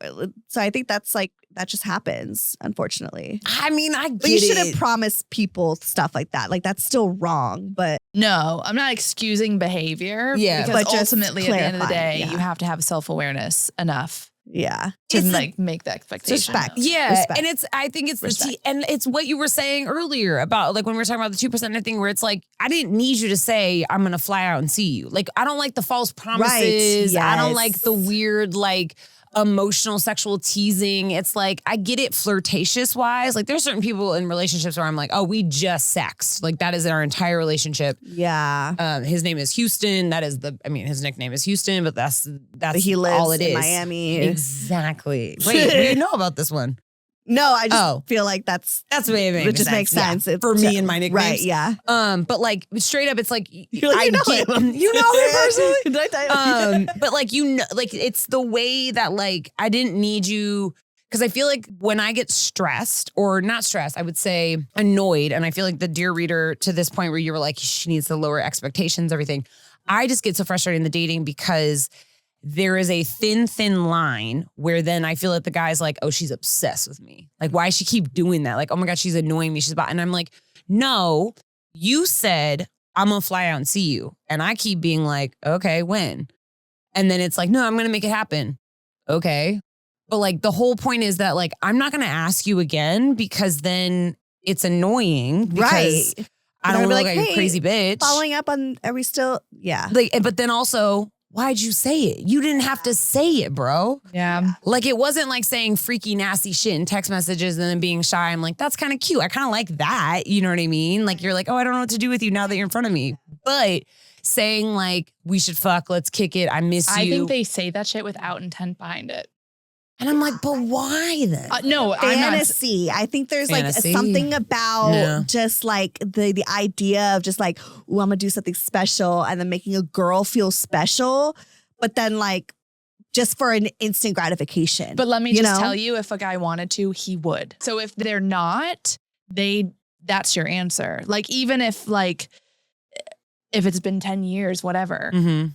Speaker 1: so I think that's like, that just happens, unfortunately.
Speaker 5: I mean, I get
Speaker 1: But you shouldn't
Speaker 5: it.
Speaker 1: promise people stuff like that. Like that's still wrong, but
Speaker 3: No, I'm not excusing behavior.
Speaker 5: Yeah,
Speaker 3: because
Speaker 1: but just
Speaker 3: ultimately at the end of the
Speaker 1: clarifying,
Speaker 3: day,
Speaker 1: yeah.
Speaker 3: you have to have self-awareness enough
Speaker 1: yeah.
Speaker 3: to
Speaker 5: It's
Speaker 3: like make the expectation.
Speaker 1: respect.
Speaker 3: known.
Speaker 5: Yeah,
Speaker 1: Respect.
Speaker 5: and I think it's
Speaker 3: Respect.
Speaker 5: and it's what you were saying earlier about like when we were talking about the 2% thing, where it's like I didn't need you to say I'm gonna fly out and see you. Like I don't like the false promises. I don't
Speaker 1: yes.
Speaker 5: like the weird like emotional sexual teasing. It's like I get it flirtatious wise. Like there's certain people in relationships where I'm like, oh, we just sexed. Like that is our entire relationship.
Speaker 1: Yeah.
Speaker 5: His name is Houston. That is his nickname is Houston, but that's
Speaker 1: But he lives
Speaker 5: all it
Speaker 1: in
Speaker 5: is.
Speaker 1: Miami.
Speaker 5: Exactly. Wait, we know about this one.
Speaker 1: No, I just
Speaker 5: Oh.
Speaker 1: feel like that's
Speaker 5: That's what it
Speaker 1: it just makes sense.
Speaker 5: Yeah.
Speaker 1: It's
Speaker 5: For me and my nicknames.
Speaker 1: Right, yeah.
Speaker 5: But like straight up, it's like,
Speaker 1: You're like, you know him.
Speaker 5: you know him personally.
Speaker 1: Did I tell you?
Speaker 5: But like, you know, like it's the way that like, I didn't need you. Cause I feel like when I get stressed or not stressed, I would say annoyed. And I feel like the dear reader to this point where you were like, she needs to lower expectations, everything. I just get so frustrated in the dating because there is a thin line where then I feel like the guy's like, oh, she's obsessed with me. Like, why does she keep doing that? Like, oh my God, she's annoying me. And I'm like, no, you said I'm gonna fly out and see you. And I keep being like, okay, when? And then it's like, no, I'm gonna make it happen. Okay. But like the whole point is that like, I'm not gonna ask you again because then it's annoying because
Speaker 1: Right.
Speaker 5: I don't
Speaker 1: They're
Speaker 5: want
Speaker 1: gonna
Speaker 5: to
Speaker 1: be
Speaker 5: look like
Speaker 1: like,
Speaker 5: a
Speaker 1: "Hey,
Speaker 5: crazy bitch.
Speaker 1: Following up on, are we still, yeah.
Speaker 5: Like, but then also, why'd you say it? You didn't have to say it, bro.
Speaker 3: Yeah.
Speaker 5: Like, it wasn't like saying freaky, nasty shit in text messages and then being shy. I'm like, that's kind of cute. I kind of like that. You know what I mean? Like, you're like, oh, I don't know what to do with you now that you're in front of me. But saying like, we should fuck, let's kick it, I miss you.
Speaker 3: I think they say that shit without intent behind it.
Speaker 5: And I'm like, but why then?
Speaker 3: No, I'm not.
Speaker 1: Fantasy. I think there's
Speaker 5: Fantasy.
Speaker 1: like something about
Speaker 5: No.
Speaker 1: just like the idea of just like, ooh, I'm gonna do something special and then making a girl feel special, but then like just for an instant gratification.
Speaker 3: But let me
Speaker 1: you
Speaker 3: just
Speaker 1: know?
Speaker 3: tell you, if a guy wanted to, he would. So if they're not, that's your answer. Like, even if it's been 10 years, whatever,
Speaker 5: Mm-hmm.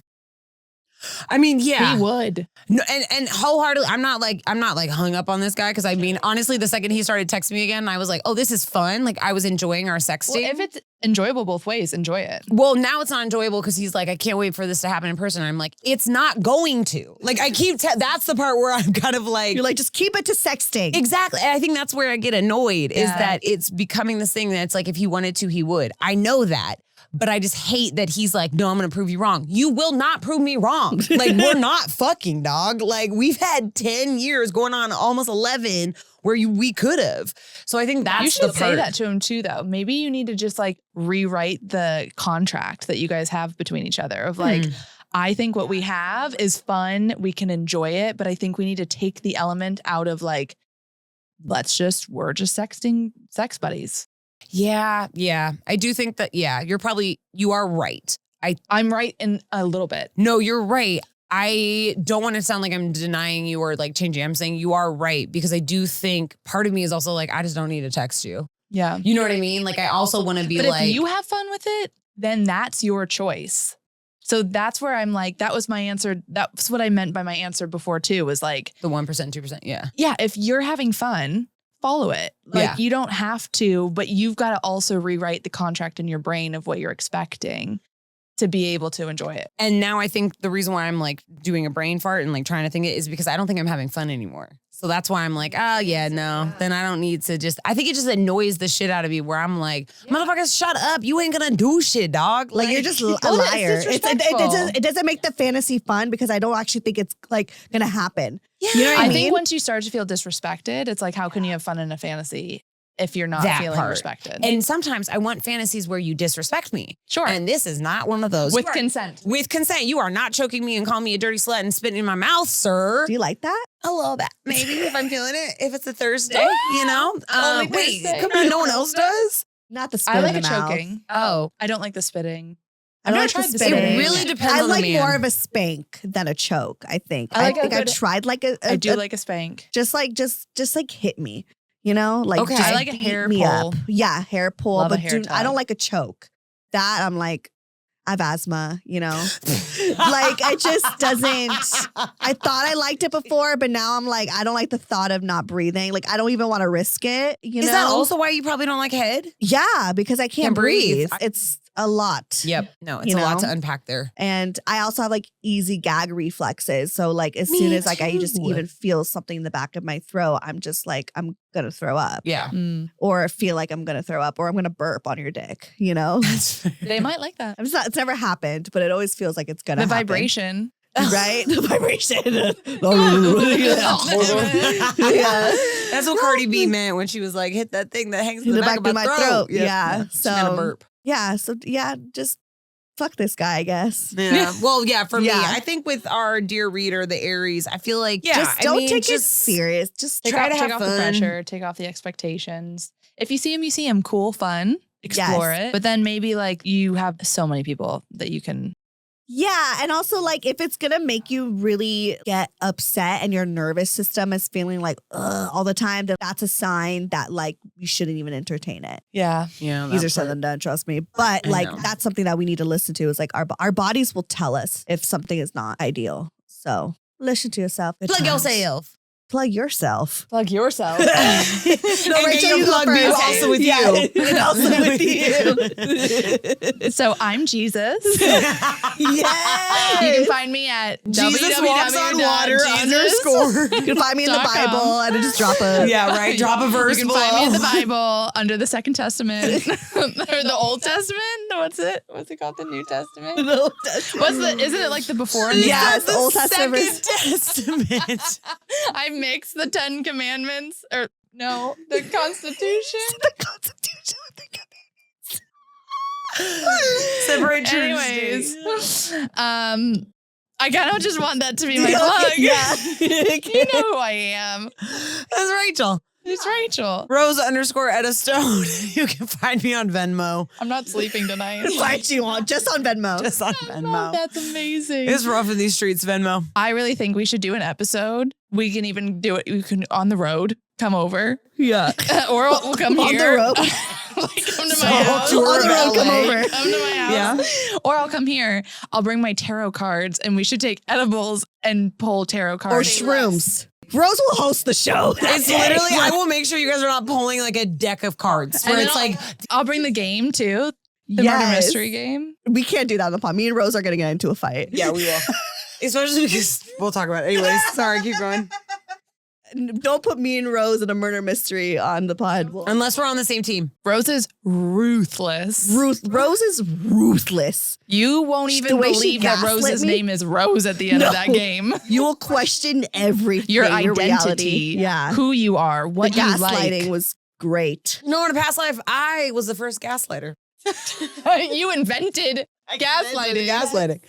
Speaker 5: I mean, yeah.
Speaker 3: he would.
Speaker 5: No, and wholeheartedly, I'm not like hung up on this guy because I mean, honestly, the second he started texting me again, I was like, oh, this is fun. Like, I was enjoying our sexting.
Speaker 3: Well, if it's enjoyable both ways, enjoy it.
Speaker 5: Well, now it's not enjoyable because he's like, I can't wait for this to happen in person. And I'm like, it's not going to. Like, I keep, that's the part where I'm kind of like.
Speaker 1: you're like, just keep it to sexting.
Speaker 5: Exactly. And I think that's where I get annoyed is
Speaker 3: Yeah.
Speaker 5: that it's becoming this thing that's like, if he wanted to, he would. I know that. But I just hate that he's like, no, I'm going to prove you wrong. You will not prove me wrong. Like, we're not fucking, dog. Like, we've had 10 years going on almost 11 where we could have. So I think that's
Speaker 3: You should
Speaker 5: the
Speaker 3: say
Speaker 5: part.
Speaker 3: that to him too, though. Maybe you need to just like rewrite the contract that you guys have between each other of like, I think what we have is fun. We can enjoy it. But I think we need to take the element out of like, we're just sexting sex buddies.
Speaker 5: Yeah. I do think that, you are right.
Speaker 3: I'm right in a little bit.
Speaker 5: No, you're right. I don't want to sound like I'm denying you or like changing. I'm saying you are right because I do think part of me is also like, I just don't need to text you.
Speaker 3: Yeah.
Speaker 5: You know what I mean? Like, I also want to be
Speaker 3: But
Speaker 5: like.
Speaker 3: if you have fun with it, then that's your choice. So that's where I'm like, that was my answer. That's what I meant by my answer before too, was like.
Speaker 5: The 1%, 2%, yeah.
Speaker 3: Yeah, if you're having fun, follow it. Like, you don't have to, but you've got to also rewrite the contract in your brain of what you're expecting to be able to enjoy it.
Speaker 5: And now I think the reason why I'm like doing a brain fart and like trying to think it is because I don't think I'm having fun anymore. So that's why I'm like, then I don't need to I think it just annoys the shit out of me where I'm like, motherfuckers, shut up. You ain't gonna do shit, dog.
Speaker 1: Like, you're just a
Speaker 3: Well,
Speaker 1: liar.
Speaker 3: it's
Speaker 1: It
Speaker 3: disrespectful.
Speaker 1: doesn't make the fantasy fun because I don't actually think it's like gonna happen.
Speaker 5: Yeah.
Speaker 1: You know what I
Speaker 3: I
Speaker 1: mean?
Speaker 3: think once you start to feel disrespected, it's like, how can you have fun in a fantasy if you're not
Speaker 5: That
Speaker 3: feeling
Speaker 5: part.
Speaker 3: respected?
Speaker 5: And sometimes I want fantasies where you disrespect me.
Speaker 3: Sure.
Speaker 5: And this is not one of those.
Speaker 3: With
Speaker 5: You are-
Speaker 3: consent.
Speaker 5: With consent. You are not choking me and calling me a dirty slut and spitting in my mouth, sir.
Speaker 1: Do you like that?
Speaker 5: A little bit, maybe, if I'm feeling it. If it's a Thursday, you know?
Speaker 3: Only
Speaker 5: Wait,
Speaker 3: Thursday.
Speaker 5: come on, no one else does?
Speaker 1: Not the spit
Speaker 3: I
Speaker 1: in
Speaker 3: like
Speaker 1: the
Speaker 3: a
Speaker 1: mouth.
Speaker 3: choking.
Speaker 5: Oh.
Speaker 3: I don't like the spitting.
Speaker 1: I don't
Speaker 3: I've
Speaker 1: like the
Speaker 3: never tried the
Speaker 1: spitting.
Speaker 5: It really depends
Speaker 1: I
Speaker 5: on the
Speaker 1: like
Speaker 5: man.
Speaker 1: more of a spank than a choke. I think.
Speaker 3: I like a
Speaker 1: think I
Speaker 3: good-
Speaker 1: tried like a
Speaker 3: I do like a spank.
Speaker 1: just like hit me. You know, like
Speaker 5: Okay.
Speaker 1: just
Speaker 3: I like a
Speaker 1: beat
Speaker 3: hair
Speaker 1: me
Speaker 3: pull.
Speaker 1: up. Yeah, hair pull.
Speaker 3: Love a
Speaker 1: but
Speaker 3: hair
Speaker 1: I don't
Speaker 3: tug.
Speaker 1: like a choke. That I'm like, I have asthma. You know, like it just doesn't. I thought I liked it before, but now I'm like, I don't like the thought of not breathing. Like I don't even want to risk it. You
Speaker 5: Is
Speaker 1: know,
Speaker 5: that also why you probably don't like head?
Speaker 1: yeah, because I can't
Speaker 5: Can't breathe.
Speaker 1: breathe. It's a lot.
Speaker 5: Yep. No, it's
Speaker 1: You
Speaker 5: a lot
Speaker 1: know?
Speaker 5: to unpack there.
Speaker 1: And I also have like easy gag reflexes. So like as
Speaker 5: Me
Speaker 1: soon as like I just
Speaker 5: too.
Speaker 1: even feel something in the back of my throat, I'm just like, I'm gonna throw up.
Speaker 5: Yeah.
Speaker 1: Or feel like I'm gonna throw up or I'm gonna burp on your dick, you know?
Speaker 3: They might like that.
Speaker 1: It's never happened, but it always feels like it's gonna
Speaker 3: The
Speaker 1: happen.
Speaker 3: vibration.
Speaker 1: Right? The vibration. Yeah.
Speaker 5: That's what Cardi B meant when she was like, hit that thing that hangs in
Speaker 1: In
Speaker 5: the
Speaker 1: the
Speaker 5: back of
Speaker 1: back
Speaker 5: my
Speaker 1: of my
Speaker 5: throat.
Speaker 1: throat. Yeah.
Speaker 5: She meant a
Speaker 1: So-
Speaker 5: burp.
Speaker 1: Yeah. So yeah, just fuck this guy, I guess.
Speaker 5: Yeah. Well, yeah, for me,
Speaker 1: Yeah.
Speaker 5: I think with our dear reader, the Aries, I feel like,
Speaker 1: Just don't take it serious. Just
Speaker 3: Take
Speaker 5: Try
Speaker 3: off,
Speaker 5: to
Speaker 3: take
Speaker 5: have
Speaker 3: off the
Speaker 5: fun.
Speaker 3: pressure. Take off the expectations. If you see him, you see him. Cool, fun. Explore it. But then maybe like you have so many people that you can.
Speaker 1: Yeah, and also like if it's gonna make you really get upset and your nervous system is feeling like ugh all the time, then that's a sign that like you shouldn't even entertain it.
Speaker 3: Yeah.
Speaker 5: Yeah.
Speaker 1: Easier said than done, trust me. But
Speaker 5: I
Speaker 1: like
Speaker 5: know.
Speaker 1: that's something that we need to listen to. Is like our bodies will tell us if something is not ideal. So listen to yourself. Good
Speaker 5: Plug
Speaker 1: times.
Speaker 5: yourself.
Speaker 1: Plug yourself.
Speaker 3: Plug yourself.
Speaker 1: No,
Speaker 5: And
Speaker 1: Rachel, you go
Speaker 5: plug me
Speaker 1: first.
Speaker 5: also with
Speaker 1: Yeah,
Speaker 5: you.
Speaker 1: and also with you.
Speaker 3: So I'm Jesus.
Speaker 1: Yes.
Speaker 3: You can find me at
Speaker 5: Jesus walks on water
Speaker 3: www.jesus.
Speaker 1: You can find me in the
Speaker 3: .com.
Speaker 1: Bible and just drop a
Speaker 5: Yeah, right. Drop a verse.
Speaker 3: You can find me in the Bible under the Second Testament or the Old Testament. What's it? What's it called? The New Testament. Isn't it like the before? And the
Speaker 1: Yes,
Speaker 3: after?
Speaker 1: the Old Testament.
Speaker 5: Testament.
Speaker 3: I mixed the 10 Commandments, or no, the Constitution.
Speaker 1: The Constitution with the
Speaker 5: Separate church.
Speaker 3: Anyways, I kind of just want that to be my plug.
Speaker 1: Yeah.
Speaker 3: You know who I am.
Speaker 5: That's Rachel.
Speaker 3: It's Rachel.
Speaker 5: Rose_Etta_Stone. You can find me on Venmo.
Speaker 3: I'm not sleeping tonight.
Speaker 1: Fight you on just on Venmo.
Speaker 5: Just on
Speaker 3: Oh,
Speaker 5: Venmo.
Speaker 3: that's amazing.
Speaker 5: It's rough in these streets, Venmo.
Speaker 3: I really think we should do an episode. We can even do it. We can on the road. Come over.
Speaker 1: Yeah.
Speaker 3: Or we'll come
Speaker 1: On
Speaker 3: here.
Speaker 1: the road.
Speaker 3: Like, come to
Speaker 5: So
Speaker 3: my house.
Speaker 5: tour
Speaker 1: On the road, come
Speaker 5: LA.
Speaker 1: over.
Speaker 3: Come to my house.
Speaker 5: Yeah.
Speaker 3: Or I'll come here. I'll bring my tarot cards and we should take edibles and pull tarot
Speaker 1: Or
Speaker 3: cards.
Speaker 1: shrooms. Rose will host the show.
Speaker 5: It's literally, I will make sure you guys are not pulling like a deck of cards where
Speaker 3: And
Speaker 5: it's
Speaker 3: then
Speaker 5: like,
Speaker 3: I'll bring the game too. The murder
Speaker 1: Yes.
Speaker 3: mystery game.
Speaker 1: We can't do that on the pod. Me and Rose are going to get into a fight.
Speaker 5: yeah, we will. Especially because we'll talk about it. Anyways, sorry, keep going.
Speaker 1: Don't put me and Rose in a murder mystery on the pod.
Speaker 5: Unless we're on the same team.
Speaker 3: Rose is ruthless.
Speaker 1: Rose is ruthless.
Speaker 3: You won't
Speaker 1: The
Speaker 3: even
Speaker 1: way she
Speaker 3: believe that
Speaker 1: gaslit
Speaker 3: Rose's
Speaker 1: me?
Speaker 3: name is Rose at the end of that
Speaker 1: No.
Speaker 3: game.
Speaker 1: You will question everything.
Speaker 3: Your
Speaker 1: reality.
Speaker 3: identity.
Speaker 1: Yeah.
Speaker 3: Who you are. What
Speaker 1: the
Speaker 3: you
Speaker 1: gaslighting
Speaker 3: like.
Speaker 1: was great.
Speaker 5: No, in a past life, I was the first gaslighter.
Speaker 3: You invented gaslighting.
Speaker 5: Gaslighting.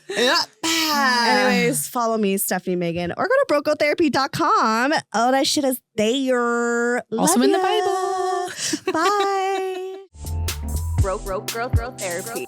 Speaker 5: Yeah.
Speaker 1: Anyways, follow me, Stefanie Maegan, or go to brocotherapy.com. All that shit is there.
Speaker 3: Also
Speaker 1: Love
Speaker 3: in the
Speaker 1: ya.
Speaker 3: Bible.
Speaker 1: Bye.
Speaker 4: Broke girl therapy.